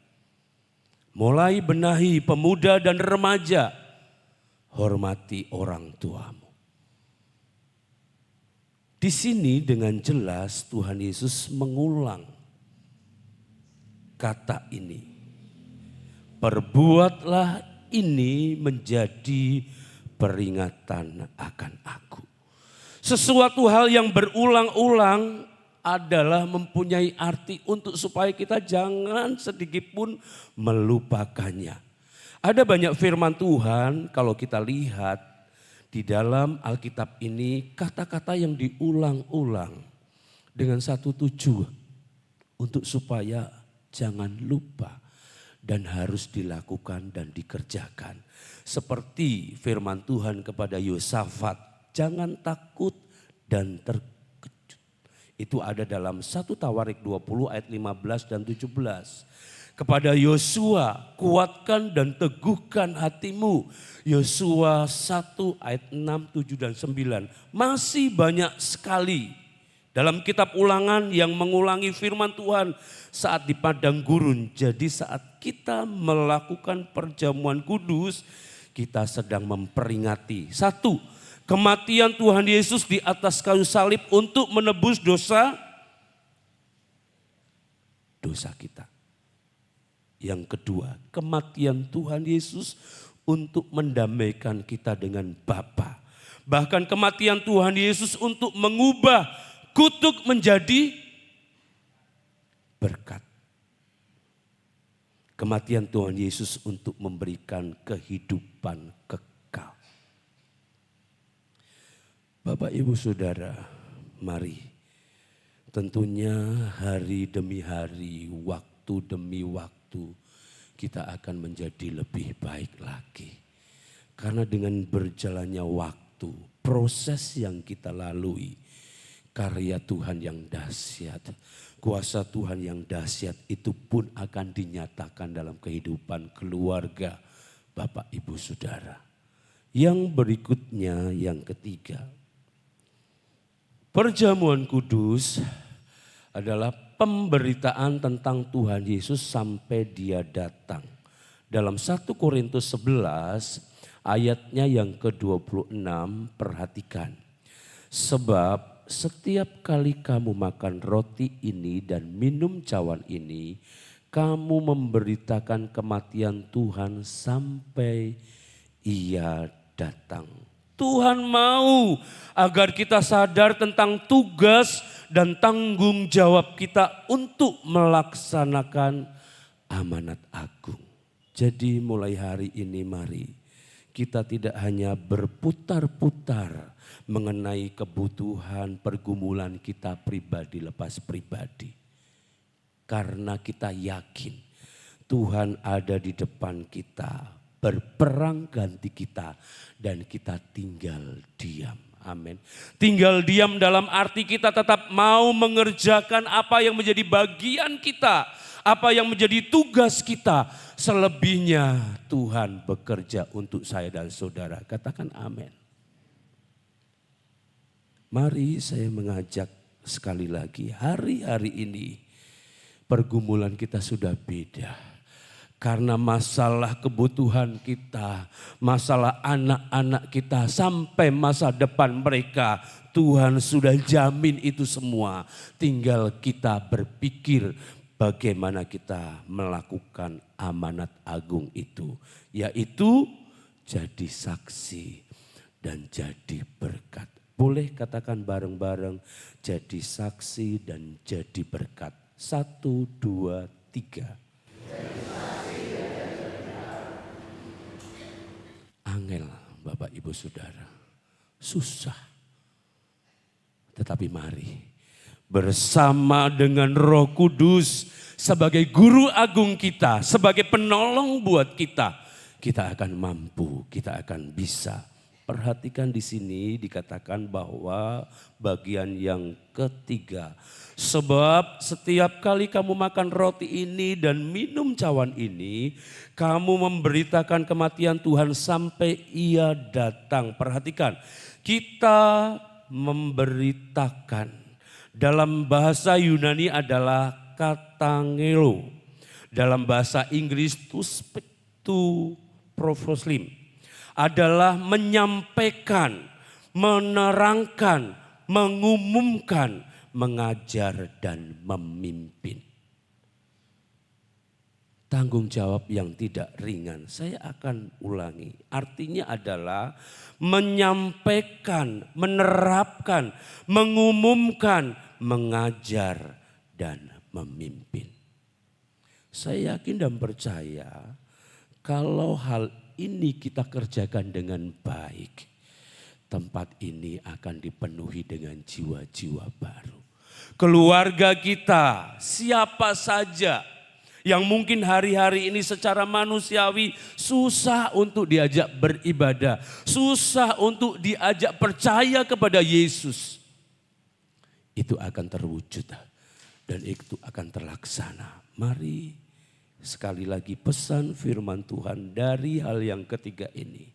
Mulai benahi pemuda dan remaja, hormati orang tuamu. Di sini dengan jelas Tuhan Yesus mengulang kata ini. Perbuatlah ini menjadi peringatan akan aku. Sesuatu hal yang berulang-ulang adalah mempunyai arti untuk supaya kita jangan sedikit pun melupakannya. Ada banyak firman Tuhan kalau kita lihat di dalam Alkitab ini kata-kata yang diulang-ulang dengan satu tujuan untuk supaya jangan lupa dan harus dilakukan dan dikerjakan. Seperti firman Tuhan kepada Yosafat, jangan takut dan terkejut. Itu ada dalam 1 Tawarik 20 ayat 15 dan 17. Kepada Yosua, kuatkan dan teguhkan hatimu. Yosua 1 ayat 6, 7 dan 9. Masih banyak sekali dalam kitab Ulangan yang mengulangi firman Tuhan saat di padang gurun. Jadi saat kita melakukan perjamuan kudus, kita sedang memperingati. 1, kematian Tuhan Yesus di atas kayu salib untuk menebus dosa kita. Yang kedua, kematian Tuhan Yesus untuk mendamaikan kita dengan Bapa. Bahkan kematian Tuhan Yesus untuk mengubah kutuk menjadi berkat. Kematian Tuhan Yesus untuk memberikan kehidupan kekal. Bapak, Ibu, Saudara, mari. Tentunya hari demi hari, waktu demi waktu, kita akan menjadi lebih baik lagi. Karena dengan berjalannya waktu, proses yang kita lalui, karya Tuhan yang dahsyat, kuasa Tuhan yang dahsyat itu pun akan dinyatakan dalam kehidupan keluarga Bapak, Ibu, Saudara. Yang berikutnya, yang ketiga, perjamuan kudus adalah pemberitaan tentang Tuhan Yesus sampai Dia datang. Dalam 1 Korintus 11 ayatnya yang ke-26, perhatikan. Sebab setiap kali kamu makan roti ini dan minum cawan ini, kamu memberitakan kematian Tuhan sampai Ia datang. Tuhan mau agar kita sadar tentang tugas dan tanggung jawab kita untuk melaksanakan amanat agung. Jadi mulai hari ini mari kita tidak hanya berputar-putar mengenai kebutuhan pergumulan kita pribadi lepas pribadi. Karena kita yakin Tuhan ada di depan kita, berperang ganti kita, dan kita tinggal diam. Amin. Tinggal diam dalam arti kita tetap mau mengerjakan apa yang menjadi bagian kita, apa yang menjadi tugas kita. Selebihnya Tuhan bekerja untuk saya dan saudara. Katakan amin. Mari saya mengajak sekali lagi, hari-hari ini pergumulan kita sudah beda. Karena masalah kebutuhan kita, masalah anak-anak kita sampai masa depan mereka, Tuhan sudah jamin itu semua. Tinggal kita berpikir bagaimana kita melakukan amanat agung itu. Yaitu jadi saksi dan jadi berkat. Boleh katakan bareng-bareng, jadi saksi dan jadi berkat. 1, 2, 3. Angel, Bapak, Ibu, Saudara. Susah. Tetapi mari bersama dengan Roh Kudus sebagai guru agung kita, sebagai penolong buat kita, kita akan mampu, kita akan bisa. Perhatikan di sini dikatakan bahwa bagian yang ketiga. Sebab setiap kali kamu makan roti ini dan minum cawan ini, kamu memberitakan kematian Tuhan sampai Ia datang. Perhatikan, kita memberitakan. Dalam bahasa Yunani adalah katangelo. Dalam bahasa Inggris to speak, to prophecy. Adalah menyampaikan, menerangkan, mengumumkan, mengajar dan memimpin. Tanggung jawab yang tidak ringan. Saya akan ulangi. Artinya adalah menyampaikan, menerapkan, mengumumkan, mengajar dan memimpin. Saya yakin dan percaya kalau hal ini kita kerjakan dengan baik, tempat ini akan dipenuhi dengan jiwa-jiwa baru. Keluarga kita, siapa saja yang mungkin hari-hari ini secara manusiawi susah untuk diajak beribadah, susah untuk diajak percaya kepada Yesus, itu akan terwujud dan itu akan terlaksana. Mari sekali lagi pesan firman Tuhan dari hal yang ketiga ini.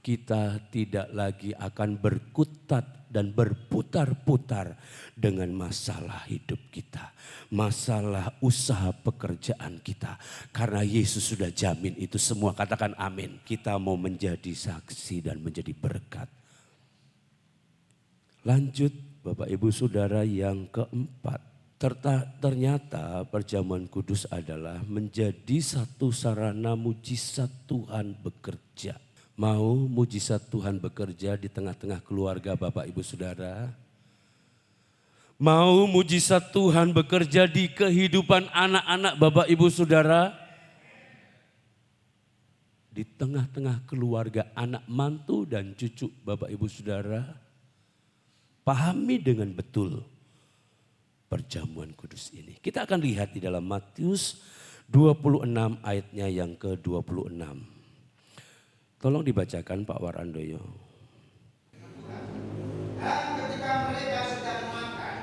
Kita tidak lagi akan berkutat dan berputar-putar dengan masalah hidup kita. Masalah usaha pekerjaan kita. Karena Yesus sudah jamin itu semua. Katakan amin. Kita mau menjadi saksi dan menjadi berkat. Lanjut Bapak Ibu Saudara yang keempat. Ternyata perjamuan kudus adalah menjadi satu sarana mujizat Tuhan bekerja. Mau mujizat Tuhan bekerja di tengah-tengah keluarga Bapak Ibu Saudara? Mau mujizat Tuhan bekerja di kehidupan anak-anak Bapak Ibu Saudara? Di tengah-tengah keluarga anak mantu dan cucu Bapak Ibu Saudara, pahami dengan betul perjamuan kudus ini. Kita akan lihat di dalam Matius 26 ayatnya yang ke-26. Tolong dibacakan Pak Warandoyo. Dan ketika mereka sedang makan,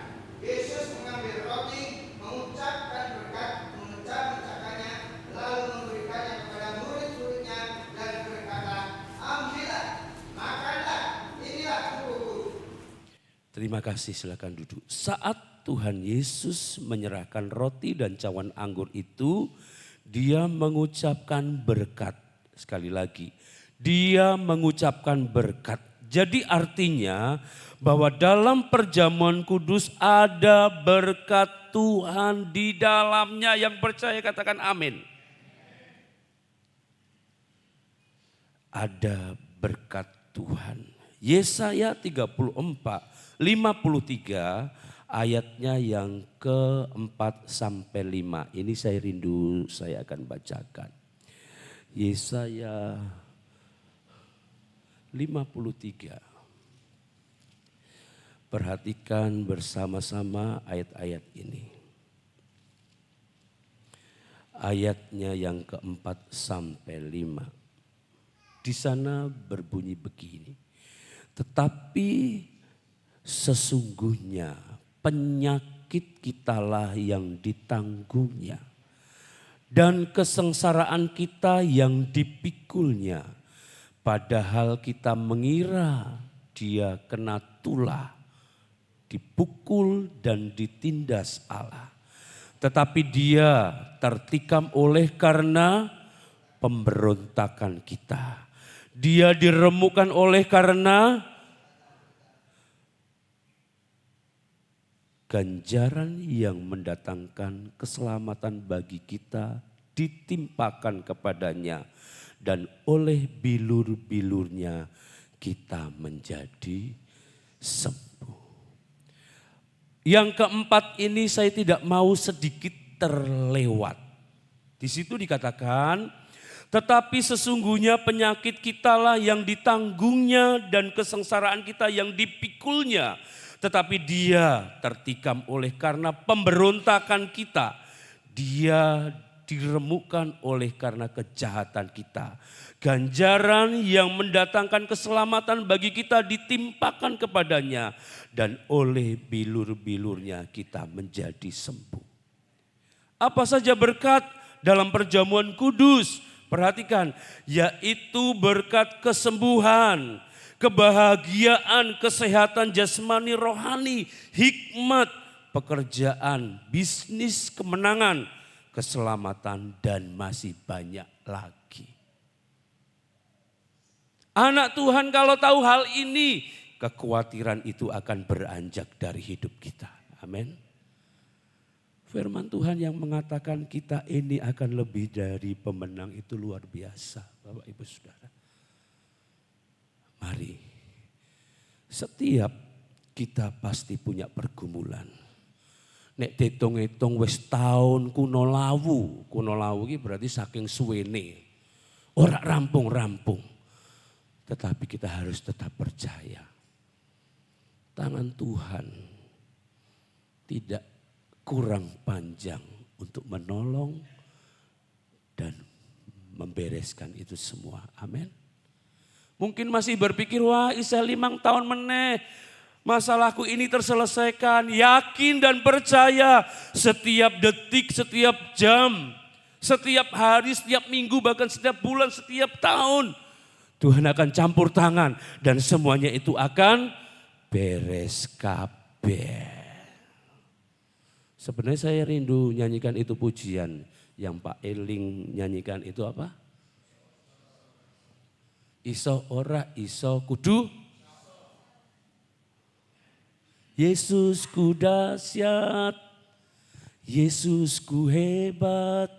Yesus mengambil roti, mengucapkan berkat, memecah-mecahkannya, lalu memberikannya kepada murid-muridnya dan berkata, ambillah, makanlah, inilah tubuhku. Terima kasih, silakan duduk. Saat Tuhan Yesus menyerahkan roti dan cawan anggur itu, dia mengucapkan berkat. Sekali lagi, dia mengucapkan berkat. Jadi artinya bahwa dalam perjamuan kudus ada berkat Tuhan di dalamnya. Yang percaya katakan amin. Ada berkat Tuhan. Yesaya 53 ayatnya yang ke-4 sampai 5. Ini saya rindu, saya akan bacakan. Yesaya 53. Perhatikan bersama-sama ayat-ayat ini. Ayatnya yang ke-4 sampai 5. Di sana berbunyi begini. Tetapi sesungguhnya penyakit kitalah yang ditanggungnya, dan kesengsaraan kita yang dipikulnya. Padahal kita mengira dia kena tulah, dipukul dan ditindas Allah. Tetapi dia tertikam oleh karena pemberontakan kita. Dia diremukkan oleh karena ganjaran yang mendatangkan keselamatan bagi kita ditimpakan kepadanya. Dan oleh bilur-bilurnya kita menjadi sembuh. Yang keempat ini saya tidak mau sedikit terlewat. Di situ dikatakan, tetapi sesungguhnya penyakit kitalah yang ditanggungnya dan kesengsaraan kita yang dipikulnya. Tetapi dia tertikam oleh karena pemberontakan kita. Dia diremukkan oleh karena kejahatan kita. Ganjaran yang mendatangkan keselamatan bagi kita ditimpakan kepadanya. Dan oleh bilur-bilurnya kita menjadi sembuh. Apa saja berkat dalam perjamuan kudus? Perhatikan, yaitu berkat kesembuhan, kebahagiaan, kesehatan jasmani, rohani, hikmat, pekerjaan, bisnis, kemenangan, keselamatan, dan masih banyak lagi. Anak Tuhan kalau tahu hal ini, kekhawatiran itu akan beranjak dari hidup kita. Amin. Firman Tuhan yang mengatakan kita ini akan lebih dari pemenang itu luar biasa, Bapak Ibu Saudara. Mari, setiap kita pasti punya pergumulan. Nek ditung-itung wis taun kuno lawu iki berarti saking suwene. Ora rampung-rampung. Tetapi kita harus tetap percaya. Tangan Tuhan tidak kurang panjang untuk menolong dan membereskan itu semua. Amin. Mungkin masih berpikir, wah isa 5 tahun meneh. Masalahku ini terselesaikan. Yakin dan percaya setiap detik, setiap jam, setiap hari, setiap minggu, bahkan setiap bulan, setiap tahun. Tuhan akan campur tangan dan semuanya itu akan beres kabeh. Sebenarnya saya rindu nyanyikan itu pujian yang Pak Eling nyanyikan itu apa? Iso ora iso kudu. Yesusku dahsyat, Yesusku hebat.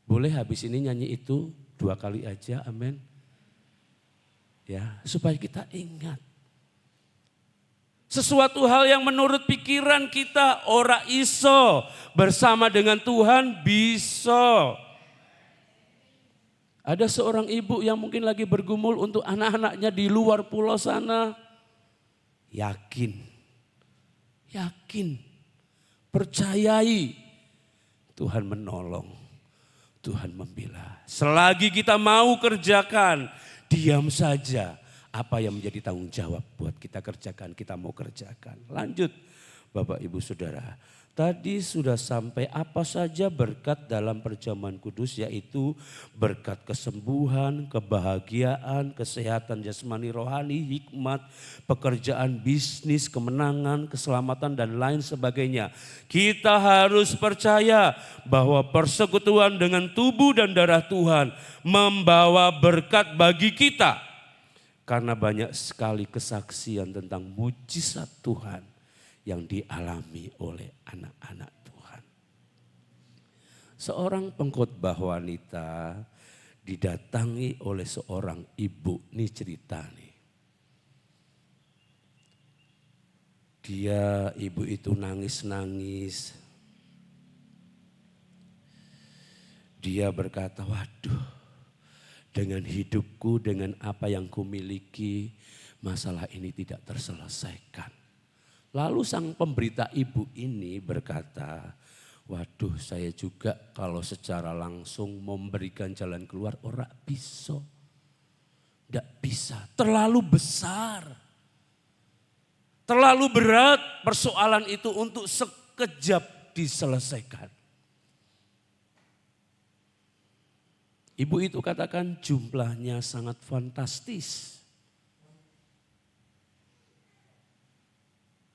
Boleh habis ini nyanyi itu 2 kali aja, amin. Ya, supaya kita ingat. Sesuatu hal yang menurut pikiran kita ora iso, bersama dengan Tuhan bisa. Ada seorang ibu yang mungkin lagi bergumul untuk anak-anaknya di luar pulau sana. Yakin, percayai Tuhan menolong, Tuhan membela. Selagi kita mau kerjakan, diam saja. Apa yang menjadi tanggung jawab buat kita kerjakan, kita mau kerjakan. Lanjut Bapak Ibu Saudara. Tadi sudah sampai apa saja berkat dalam perjamuan kudus, yaitu berkat kesembuhan, kebahagiaan, kesehatan jasmani rohani, hikmat, pekerjaan bisnis, kemenangan, keselamatan dan lain sebagainya. Kita harus percaya bahwa persekutuan dengan tubuh dan darah Tuhan membawa berkat bagi kita. Karena banyak sekali kesaksian tentang mujizat Tuhan yang dialami oleh anak-anak Tuhan. Seorang pengkhotbah wanita didatangi oleh seorang ibu, nih cerita nih. Ibu itu nangis-nangis. Dia berkata, waduh, dengan hidupku, dengan apa yang kumiliki, masalah ini tidak terselesaikan. Lalu sang pemberita ibu ini berkata, waduh saya juga kalau secara langsung memberikan jalan keluar ora bisa. Tidak bisa, terlalu besar. Terlalu berat persoalan itu untuk sekejap diselesaikan. Ibu itu katakan jumlahnya sangat fantastis.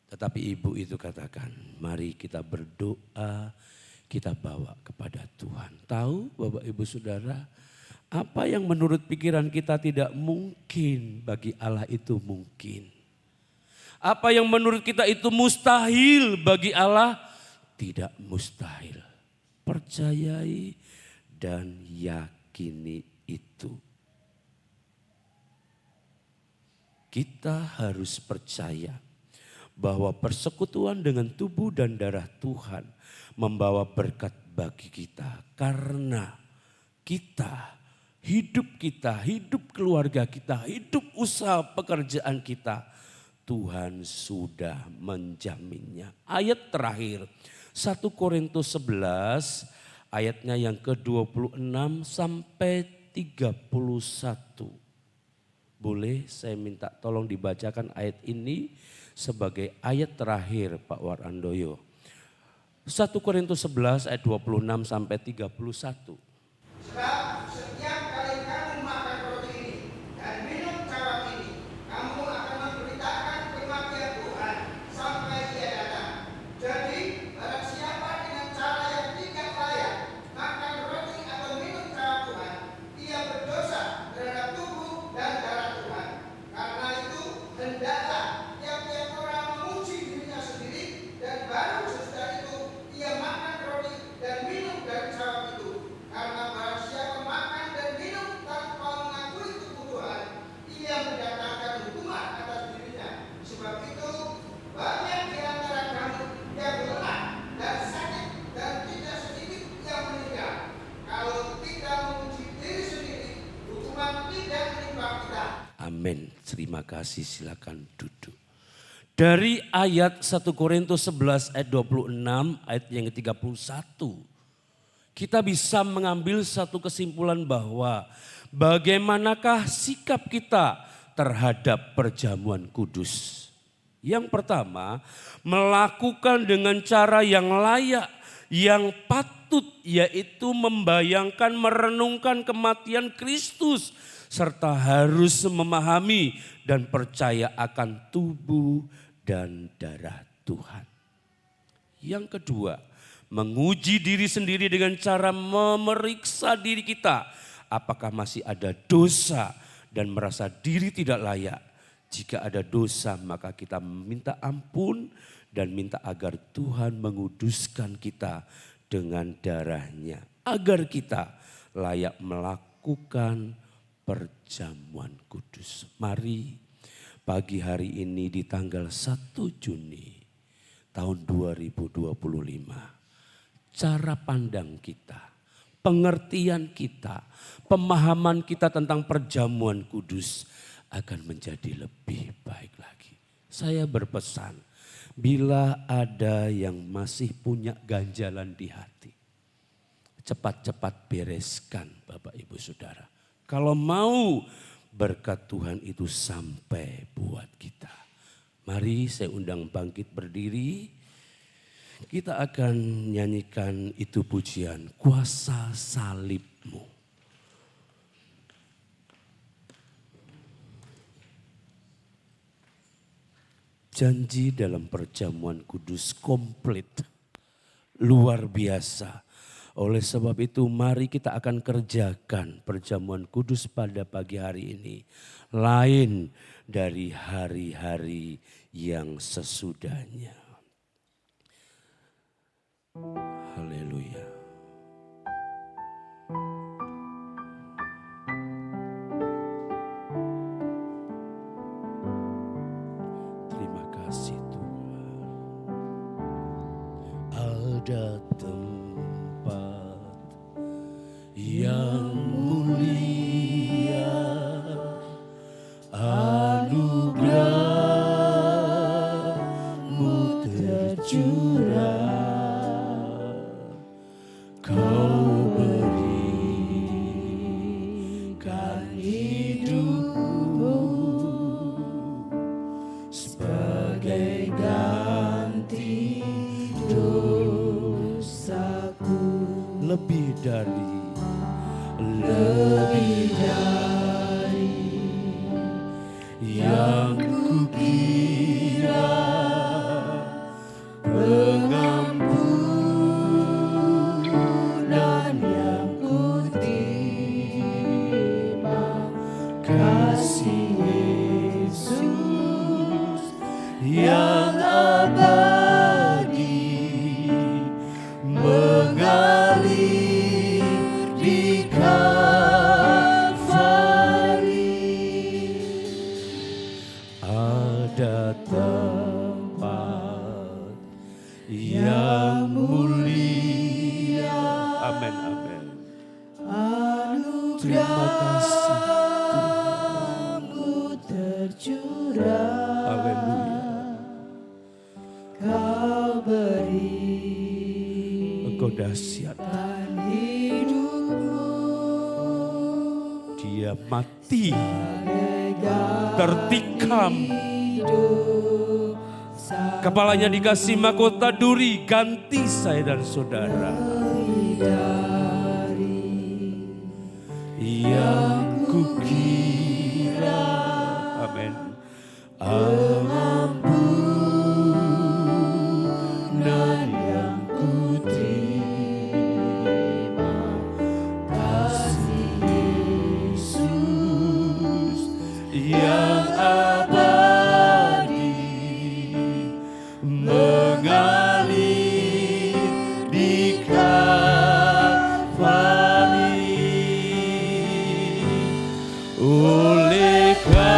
Tetapi ibu itu katakan, mari kita berdoa, kita bawa kepada Tuhan. Tahu Bapak Ibu Saudara, apa yang menurut pikiran kita tidak mungkin bagi Allah itu mungkin. Apa yang menurut kita itu mustahil bagi Allah tidak mustahil. Percayai dan yakini itu. Kita harus percaya bahwa persekutuan dengan tubuh dan darah Tuhan membawa berkat bagi kita. Karena hidup keluarga kita, hidup usaha pekerjaan kita, Tuhan sudah menjaminnya. Ayat terakhir 1 Korintus 11 ayatnya yang ke-26 sampai 31. Boleh saya minta tolong dibacakan ayat ini sebagai ayat terakhir Pak Warandoyo. 1 Korintus 11 ayat 26 sampai 31. Sebab setiap kali kamu makan roti ini dan minum cawat ini, kamu akan memberitakan kematian Tuhan sampai Dia datang. Jadi barang siapa dengan cara yang tidak layak makan roti atau minum cawat Tuhan, ia berdosa terhadap tubuh dan darah Tuhan. Karena itu hendaklah tiap-tiap orang memuji dirinya sendiri, dan baru sesudah itu ia makan roti dan minum dari cawat itu. Karena barang siapa makan dan minum tanpa mengakui kebutuhan, ia mendatangkan hukuman atas dirinya. Sebab itu banyak di antara kamu yang lemah dan sakit, dan tidak sedikit yang meninggal. Kalau kita memuji diri sendiri, hukuman tidak menimpa kita. Amin. Terima kasih, silakan duduk. Dari ayat 1 Korintus 11 ayat 26 ayat yang ke-31. Kita bisa mengambil satu kesimpulan bahwa bagaimanakah sikap kita terhadap perjamuan kudus. Yang pertama, melakukan dengan cara yang layak, yang patut, yaitu membayangkan, merenungkan kematian Kristus, serta harus memahami dan percaya akan tubuh dan darah Tuhan. Yang kedua, menguji diri sendiri dengan cara memeriksa diri kita. Apakah masih ada dosa dan merasa diri tidak layak. Jika ada dosa maka kita minta ampun dan minta agar Tuhan menguduskan kita dengan darahnya. Agar kita layak melakukan perjamuan kudus. Mari pagi hari ini di tanggal 1 Juni tahun 2025. Cara pandang kita, pengertian kita, pemahaman kita tentang perjamuan kudus akan menjadi lebih baik lagi. Saya berpesan, bila ada yang masih punya ganjalan di hati, cepat-cepat bereskan Bapak Ibu Saudara. Kalau mau berkat Tuhan itu sampai buat kita. Mari saya undang bangkit berdiri. Kita akan nyanyikan itu pujian, kuasa salibmu. Janji dalam perjamuan kudus komplit, luar biasa. Oleh sebab itu mari kita akan kerjakan perjamuan kudus pada pagi hari ini. Lain dari hari-hari yang sesudahnya. Haleluya. Terima kasih Tuhan. Ada tempat yang mulia, anugerah-Mu tercurah. Kau berikan hidupmu sebagai ganti dosaku. Lebih dari yang kukira, pengampunan yang kuterima, kasih Yesus yang abadi mengalir di Kalvari. Ada tempat yang mulia. Amin, amin. Terima kasih Tuhan-Mu tercurah. Haleluya. Kau beri Engkau dahsyat. hidupmu Dia mati, tertikam, kepalanya dikasih mahkota duri, ganti saya dan saudara. Yang kukira, amin, ampunan yang kuterima, kasih Yesus yang abadi mengalir di Kalvari. Oleh karena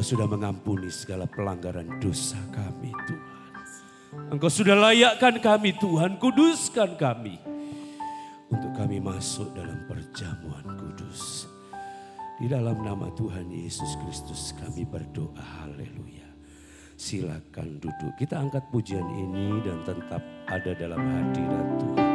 sudah mengampuni segala pelanggaran dosa kami Tuhan. Engkau sudah layakkan kami Tuhan, kuduskan kami. Untuk kami masuk dalam perjamuan kudus. Di dalam nama Tuhan Yesus Kristus kami berdoa, haleluya. Silakan duduk, kita angkat pujian ini dan tetap ada dalam hadirat Tuhan.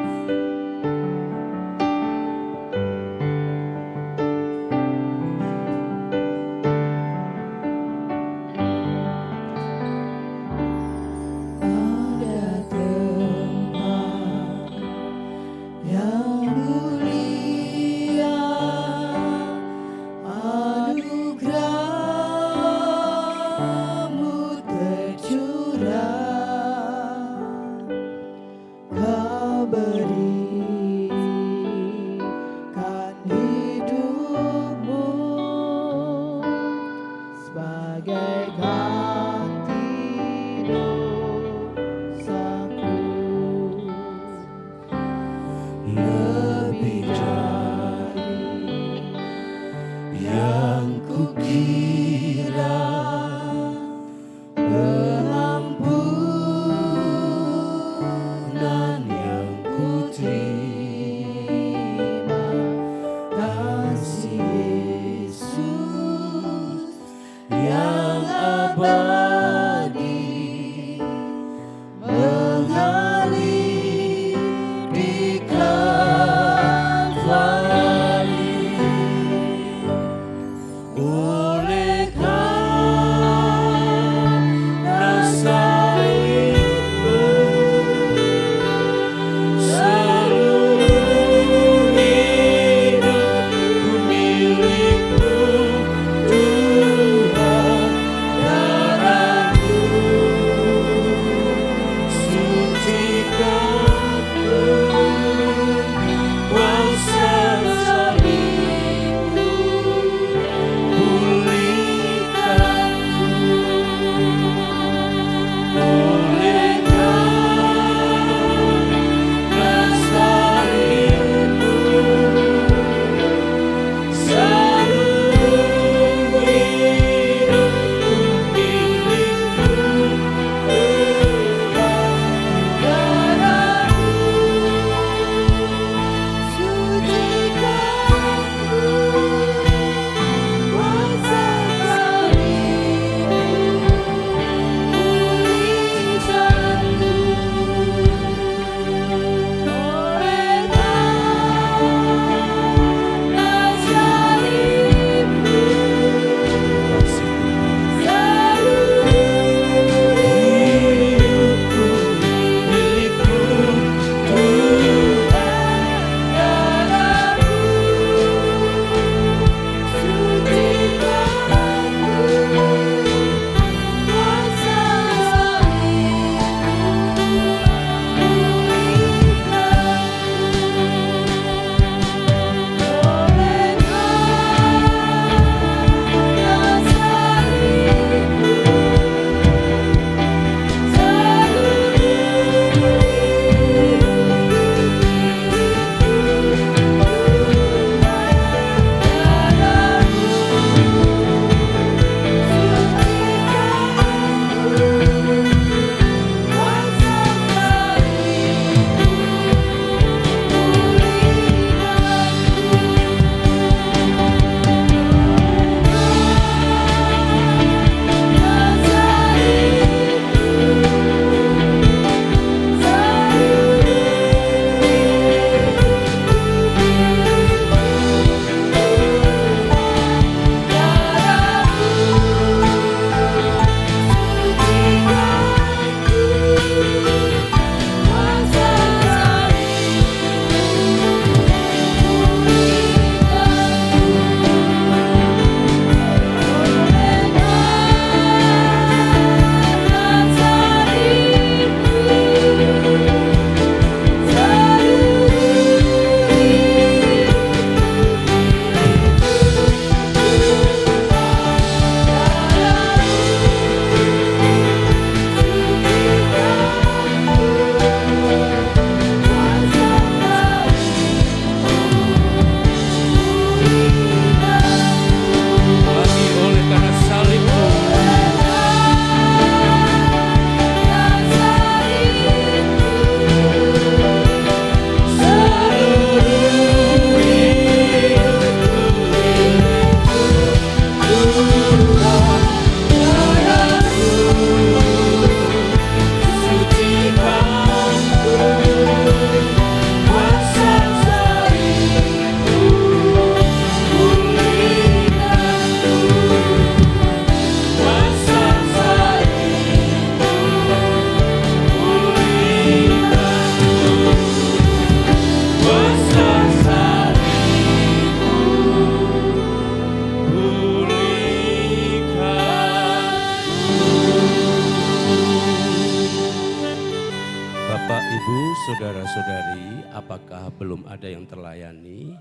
Ibu, saudara-saudari, apakah belum ada yang terlayani?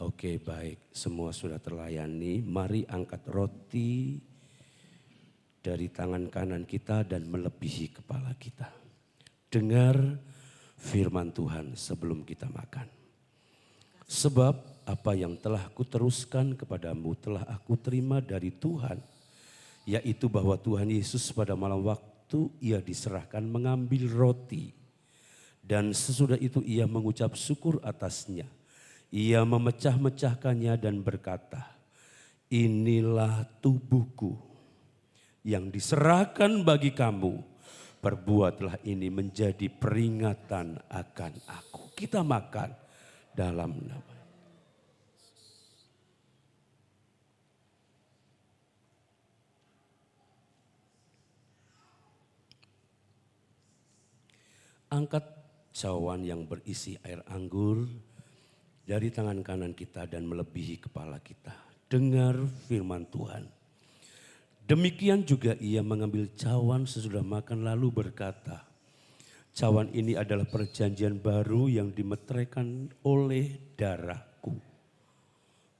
Oke, baik, semua sudah terlayani. Mari angkat roti dari tangan kanan kita dan melebihi kepala kita. Dengar firman Tuhan sebelum kita makan. Sebab apa yang telah kuteruskan kepadamu telah aku terima dari Tuhan, yaitu bahwa Tuhan Yesus pada malam waktu ia diserahkan mengambil roti, dan sesudah itu ia mengucap syukur atasnya. Ia memecah-mecahkannya dan berkata, inilah tubuhku yang diserahkan bagi kamu. Perbuatlah ini menjadi peringatan akan aku. Kita makan dalam nama. Angkat cawan yang berisi air anggur dari tangan kanan kita dan melebihi kepala kita. Dengar firman Tuhan. Demikian juga ia mengambil cawan sesudah makan lalu berkata, cawan ini adalah perjanjian baru yang dimeteraikan oleh darahku.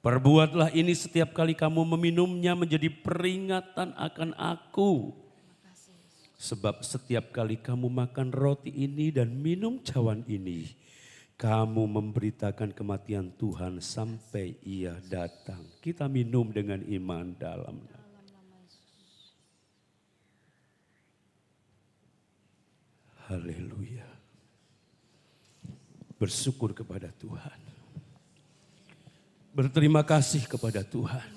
Perbuatlah ini setiap kali kamu meminumnya menjadi peringatan akan aku. Sebab setiap kali kamu makan roti ini dan minum cawan ini, kamu memberitakan kematian Tuhan sampai ia datang. Kita minum dengan iman dalam nama. Haleluya. Bersyukur kepada Tuhan. Berterima kasih kepada Tuhan.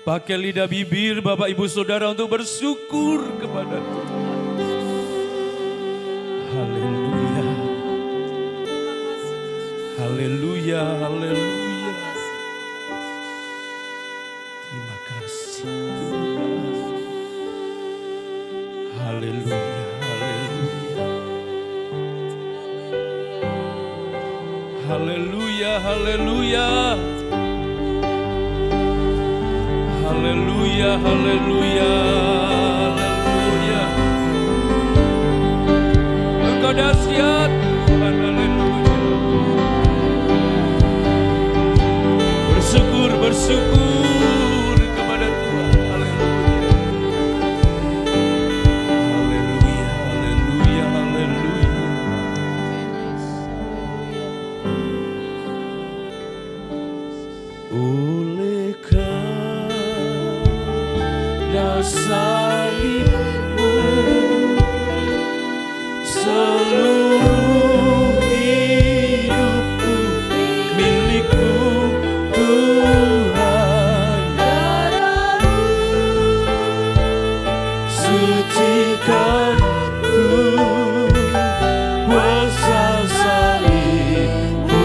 Pakai lidah bibir Bapak Ibu Saudara untuk bersyukur kepada Tuhan. Haleluya. Haleluya, haleluya. Terima kasih Tuhan. Haleluya, haleluya. Haleluya, haleluya. Haleluya, haleluya, haleluya. Engkau dahsyat Tuhan, haleluya. Bersyukur, bersyukur kepada Tuhan, haleluya. Haleluya, haleluya, haleluya. Salibmu seluruh hidupku milikmu Tuhan. Sucikan ku kuasa salibmu,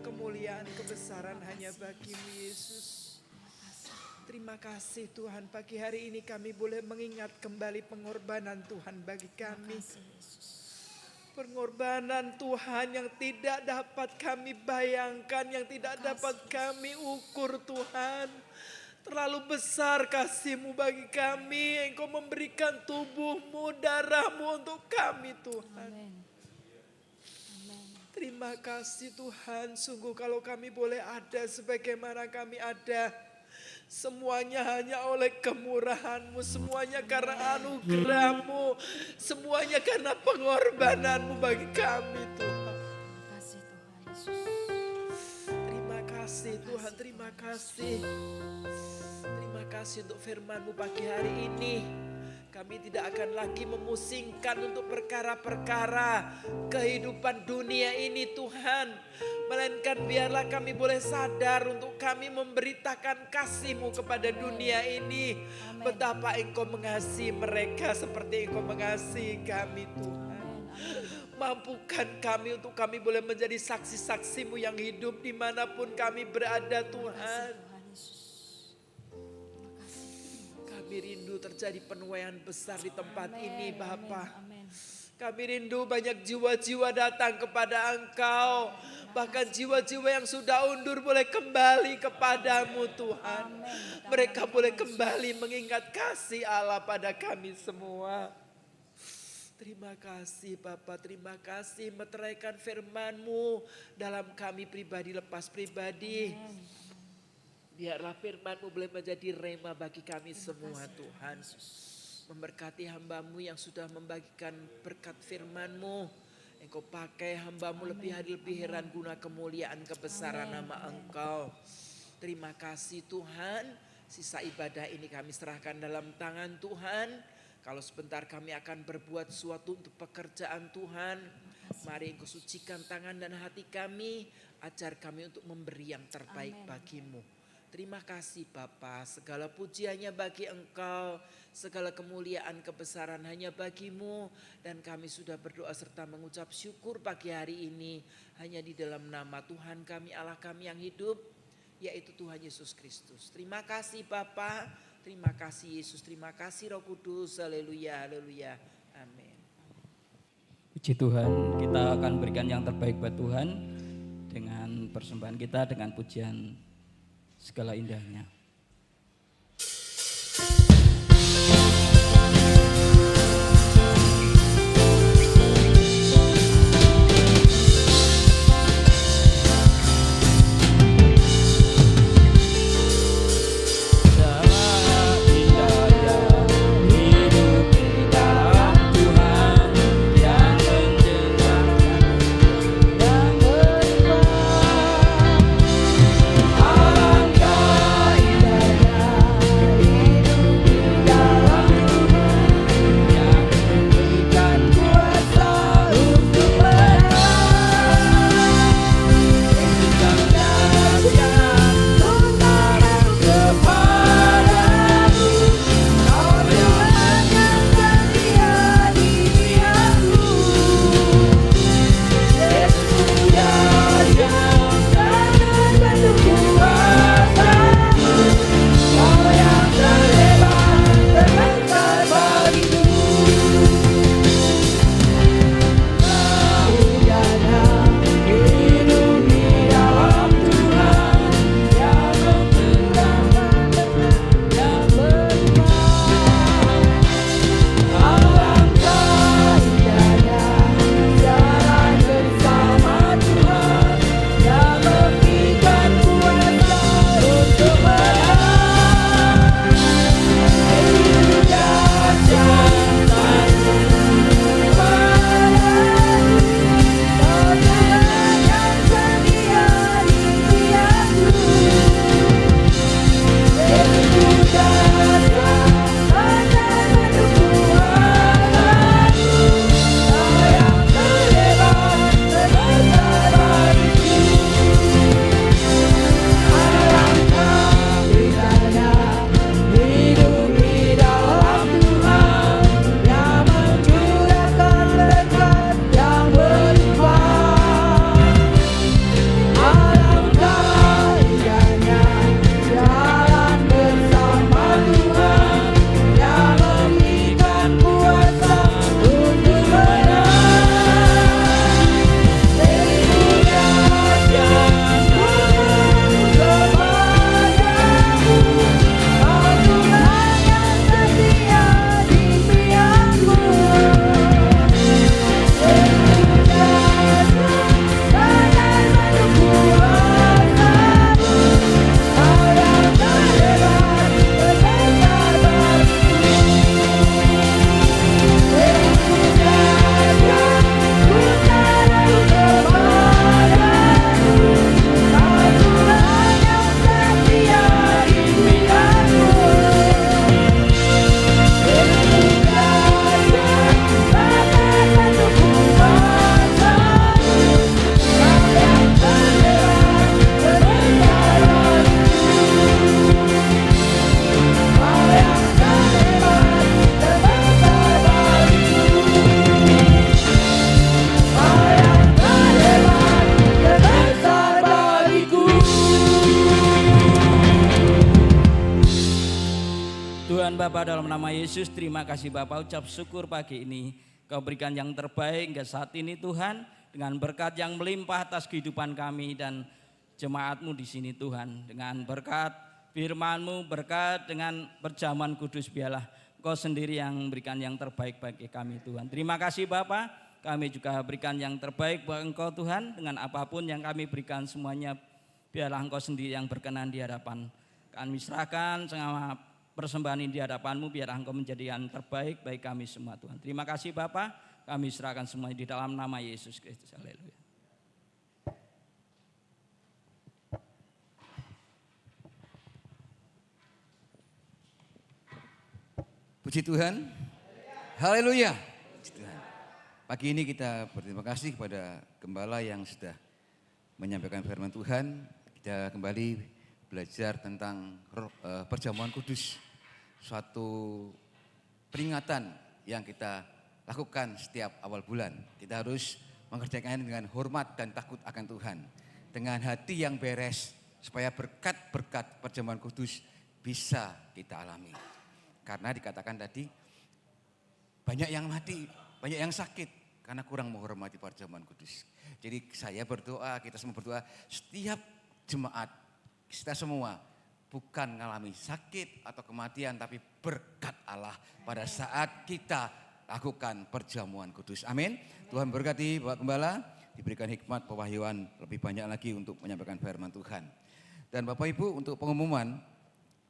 kemuliaan, kebesaran hanya bagi-Mu Yesus. Terima kasih Tuhan, pagi hari ini kami boleh mengingat kembali pengorbanan Tuhan bagi kami. Pengorbanan Tuhan yang tidak dapat kami bayangkan, yang tidak dapat kami ukur Tuhan. Terlalu besar kasih-Mu bagi kami. Engkau memberikan tubuh-Mu, darah-Mu untuk kami Tuhan. Terima kasih Tuhan. Sungguh kalau kami boleh ada sebagaimana kami ada, semuanya hanya oleh kemurahan-Mu, semuanya karena anugerah-Mu, semuanya karena pengorbanan-Mu bagi kami Tuhan. Terima kasih Tuhan, terima kasih. Terima kasih untuk firman-Mu pagi hari ini. Kami tidak akan lagi memusingkan untuk perkara-perkara kehidupan dunia ini Tuhan. Melainkan biarlah kami boleh sadar untuk kami memberitakan kasih-Mu kepada dunia ini. Betapa Engkau mengasihi mereka seperti Engkau mengasihi kami Tuhan. Mampukan kami untuk kami boleh menjadi saksi-saksi-Mu yang hidup dimanapun kami berada Tuhan. Kami rindu terjadi penuaian besar di tempat ini Bapa. Kami rindu banyak jiwa-jiwa datang kepada Engkau. Bahkan jiwa-jiwa yang sudah undur boleh kembali kepadamu Tuhan. Mereka boleh kembali mengingat kasih Allah pada kami semua. Terima kasih Bapa, terima kasih meteraikan firman-Mu dalam kami pribadi lepas pribadi. Biarlah firman-Mu boleh menjadi rema bagi kami semua Tuhan. Memberkati hamba-Mu yang sudah membagikan berkat firman-Mu. Engkau pakai hamba-Mu lebih hari lebih heran guna kemuliaan kebesaran nama Engkau. Terima kasih Tuhan. Sisa ibadah ini kami serahkan dalam tangan Tuhan. Kalau sebentar kami akan berbuat sesuatu untuk pekerjaan Tuhan. Mari Engkau sucikan tangan dan hati kami. Ajar kami untuk memberi yang terbaik bagi-Mu. Terima kasih Bapa, segala pujiannya bagi Engkau, segala kemuliaan kebesaran hanya bagi-Mu. Dan kami sudah berdoa serta mengucap syukur pagi hari ini hanya di dalam nama Tuhan kami, Allah kami yang hidup, yaitu Tuhan Yesus Kristus. Terima kasih Bapa, terima kasih Yesus, terima kasih Roh Kudus, haleluya, haleluya, amin. Puji Tuhan, kita akan berikan yang terbaik buat Tuhan dengan persembahan kita, dengan pujian segala indahnya. Alangkah Bapa, dalam nama Yesus, terima kasih Bapa, ucap syukur pagi ini. Kau berikan yang terbaik hingga saat ini Tuhan, dengan berkat yang melimpah atas kehidupan kami dan jemaat-Mu di sini Tuhan. Dengan berkat firman-Mu, berkat dengan perjamuan kudus, biarlah Kau sendiri yang memberikan yang terbaik bagi kami Tuhan. Terima kasih Bapa, kami juga berikan yang terbaik buat Engkau Tuhan. Dengan apapun yang kami berikan semuanya, biarlah Engkau sendiri yang berkenan di hadapan. Kami serahkan semua persembahan ini di hadapan-Mu, biar Engkau menjadi yang terbaik bagi kami semua Tuhan. Terima kasih Bapa, kami serahkan semuanya di dalam nama Yesus Kristus. Haleluya. Puji Tuhan. Haleluya. Puji Tuhan. Pagi ini kita berterima kasih kepada Gembala yang sudah menyampaikan firman Tuhan. Kita kembali belajar tentang perjamuan kudus. Suatu peringatan yang kita lakukan setiap awal bulan. Kita harus mengerjakan dengan hormat dan takut akan Tuhan. Dengan hati yang beres supaya berkat-berkat perjamuan kudus bisa kita alami. Karena dikatakan tadi banyak yang mati, banyak yang sakit karena kurang menghormati perjamuan kudus. Jadi saya berdoa, kita semua berdoa, setiap jemaat, kita semua bukan mengalami sakit atau kematian, tapi berkat Allah pada saat kita lakukan perjamuan kudus. Amin. Tuhan berkati Bapak Gembala, diberikan hikmat pewahyuan lebih banyak lagi untuk menyampaikan firman Tuhan. Dan Bapak Ibu, untuk pengumuman,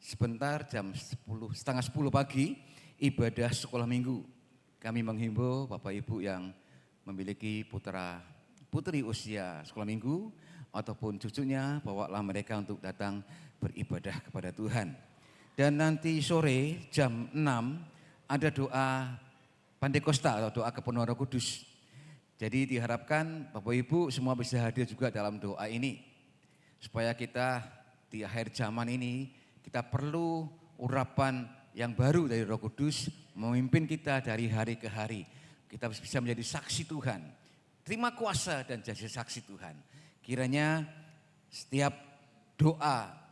sebentar jam 9:30 pagi ibadah sekolah minggu. Kami menghimbau Bapak Ibu yang memiliki putra putri usia sekolah minggu ataupun cucunya, bawalah mereka untuk datang beribadah kepada Tuhan. Dan nanti sore jam 6 ada doa Pantekosta atau doa kepenuhan Roh Kudus. Jadi diharapkan Bapak Ibu semua bisa hadir juga dalam doa ini. Supaya kita di akhir zaman ini kita perlu urapan yang baru dari Roh Kudus memimpin kita dari hari ke hari. Kita bisa menjadi saksi Tuhan. Terima kuasa dan jadi saksi Tuhan. Kiranya setiap doa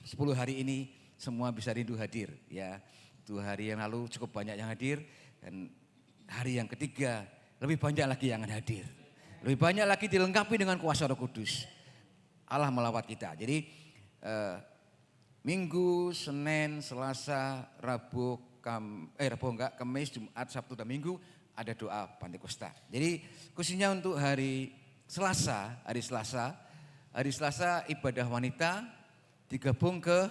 10 hari ini semua bisa rindu hadir. Ya, 2 hari yang lalu cukup banyak yang hadir dan hari yang ketiga lebih banyak lagi yang hadir. Lebih banyak lagi dilengkapi dengan kuasa Roh Kudus. Allah melawat kita. Jadi Minggu, Senin, Selasa, Rabu, Kamis, Jumat, Sabtu dan Minggu ada doa Pantekosta. Jadi khususnya untuk hari Selasa ibadah wanita digabung ke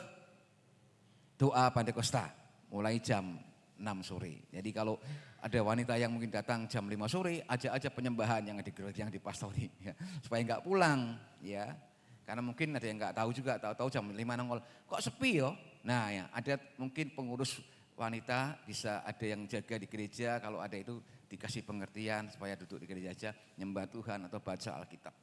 doa Pantekosta mulai jam 6 sore. Jadi kalau ada wanita yang mungkin datang jam 5 sore, ajak aja penyembahan yang di pastori ya, supaya enggak pulang ya. Karena mungkin ada yang nggak tahu juga, tahu jam 5 nongol, kok sepi yo? Nah ya, ada mungkin pengurus wanita bisa ada yang jaga di gereja, kalau ada itu dikasih pengertian supaya duduk di gereja aja, nyembah Tuhan atau baca Alkitab.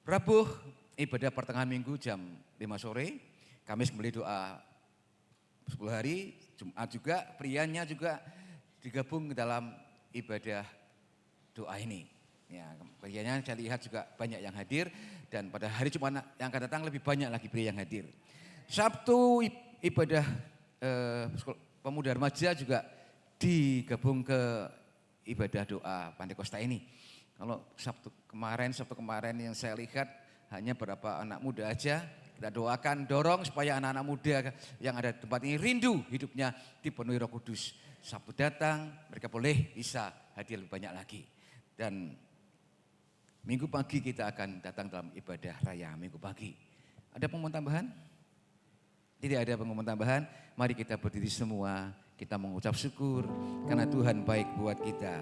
Rabu ibadah pertengahan minggu jam 5 sore, Kamis kembali doa 10 hari, Jumat juga, prianya juga digabung dalam ibadah doa ini. Ya, prianya saya lihat juga banyak yang hadir dan pada hari Jumat yang akan datang lebih banyak lagi pria yang hadir. Sabtu ibadah pemuda remaja juga digabung ke ibadah doa Pantekosta ini. Kalau Sabtu kemarin yang saya lihat hanya beberapa anak muda aja, kita doakan, dorong supaya anak-anak muda yang ada di tempat ini rindu hidupnya dipenuhi Roh Kudus. Sabtu datang mereka boleh bisa hadir lebih banyak lagi. Dan Minggu pagi kita akan datang dalam ibadah raya Minggu pagi. Ada pengumuman tambahan? Tidak ada pengumuman tambahan. Mari kita berdiri semua. Kita mengucap syukur karena Tuhan baik buat kita.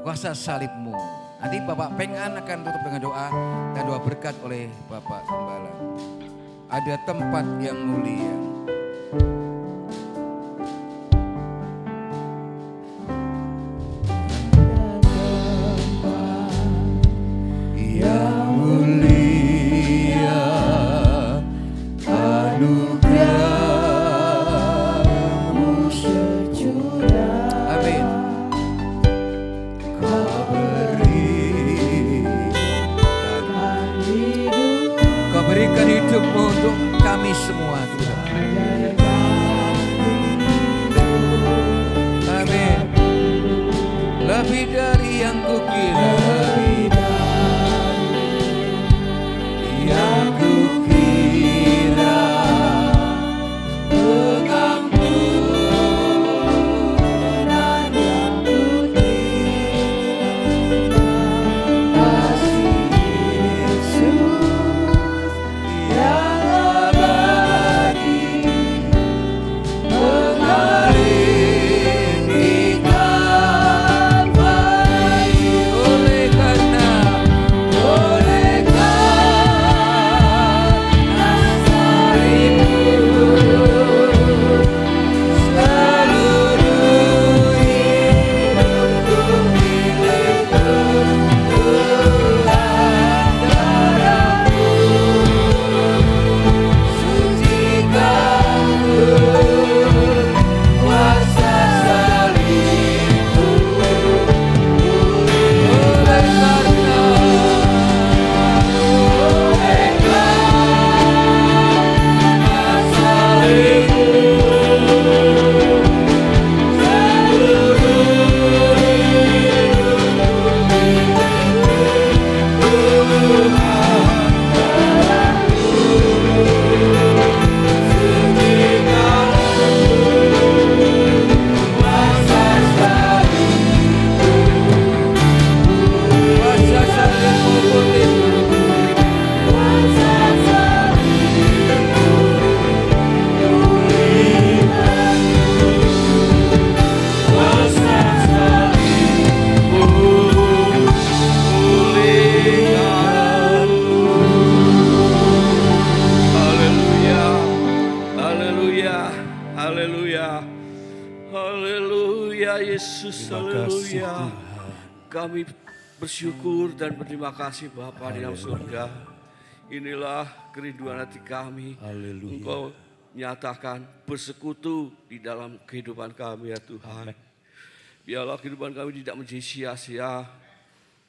Kuasa salib-Mu. Nanti Bapak Pengan akan tutup dengan doa dan doa berkat oleh Bapak Gembala. Ada tempat yang mulia. Berikan hidupmu untuk kami semua Tuhan. lebih dari yang kukira, yang kukira. Pengampunan yang kutip, kasih Yesus yang abadi, mengalir di Kalvari. Oleh karena Yesus, haleluya. Kami bersyukur dan berterima kasih Bapa di dalam surga. Inilah kerinduan hati kami. Engkau nyatakan bersekutu di dalam kehidupan kami ya Tuhan. Biarlah kehidupan kami tidak menjadi sia-sia,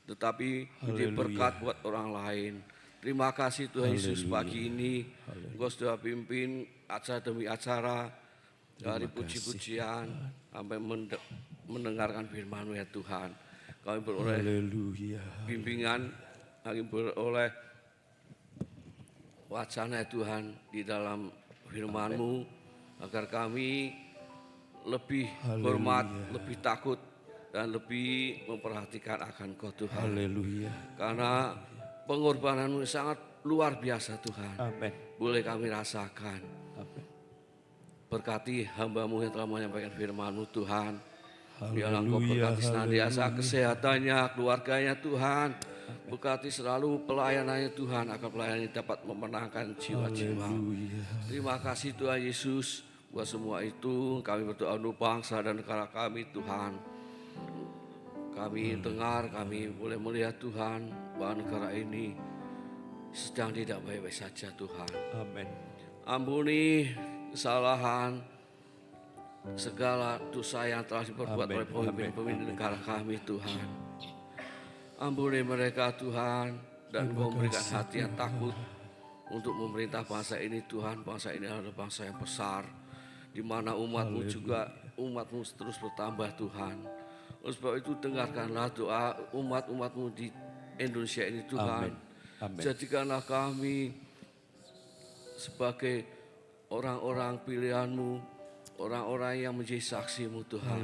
tetapi menjadi berkat buat orang lain. Terima kasih Tuhan Yesus pagi ini. Engkau sudah pimpin acara demi acara, dari puji-pujian sampai mendengarkan firman-Mu ya Tuhan. Kami beroleh bimbingan, kami beroleh wacana ya Tuhan di dalam firman-Mu, agar kami lebih hormat, lebih takut, dan lebih memperhatikan akan Kau Tuhan. Karena pengorbanan-Mu sangat luar biasa Tuhan. Boleh kami rasakan. Berkati hamba-Mu yang telah menyampaikan firman-Mu Tuhan. Biarlah Engkau berkati senantiasa kesehatannya, keluarganya Tuhan. Berkati selalu pelayanannya Tuhan, agar pelayanannya dapat memenangkan jiwa-jiwa. Terima kasih Tuhan Yesus. Buat semua itu kami berdoa untuk bangsa dan negara kami Tuhan. Kami dengar, kami boleh melihat Tuhan bahwa negara ini sedang tidak baik-baik saja Tuhan. Ampuni kesalahan, segala dosa yang telah diperbuat oleh pemimpin-pemimpin negara kami Tuhan. Ampuni mereka Tuhan, dan Engkau memberikan hati yang takut untuk memerintah bangsa ini Tuhan. Bangsa ini adalah bangsa yang besar, di mana umat-Mu juga, umat-Mu terus bertambah Tuhan. Oleh sebab itu dengarkanlah doa umat-umat-Mu di Indonesia ini Tuhan. Jadikanlah kami sebagai orang-orang pilihan-Mu, orang-orang yang menjadi saksi-Mu Tuhan.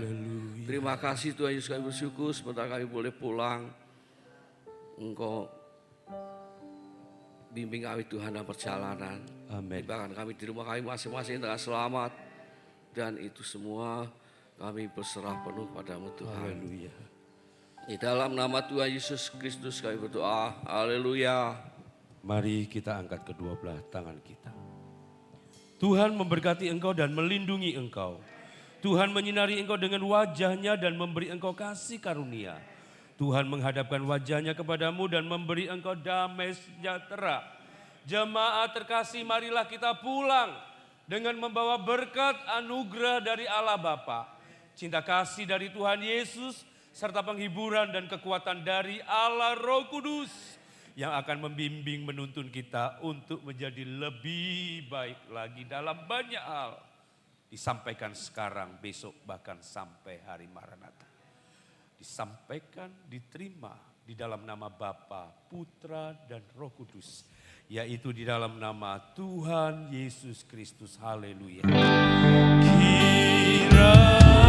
Terima kasih Tuhan Yesus, kami bersyukur sebentar kami boleh pulang. Engkau bimbing kami Tuhan dalam perjalanan. Bahkan kami di rumah kami masing-masing dengan selamat. Dan itu semua kami berserah penuh padamu Tuhan. Di dalam nama Tuhan Yesus Kristus kami berdoa. Haleluya. Mari kita angkat kedua belah tangan kita. Tuhan memberkati engkau dan melindungi engkau. Tuhan menyinari engkau dengan wajahnya dan memberi engkau kasih karunia. Tuhan menghadapkan wajahnya kepadamu dan memberi engkau damai sejahtera. Jemaat terkasih, marilah kita pulang dengan membawa berkat anugerah dari Allah Bapa, cinta kasih dari Tuhan Yesus, serta penghiburan dan kekuatan dari Allah Roh Kudus yang akan membimbing menuntun kita untuk menjadi lebih baik lagi dalam banyak hal. Disampaikan sekarang, besok, bahkan sampai hari Maranatha. disampaikan, diterima di dalam nama Bapa, Putra, dan Roh Kudus. Yaitu di dalam nama Tuhan Yesus Kristus. Haleluya. Kiranya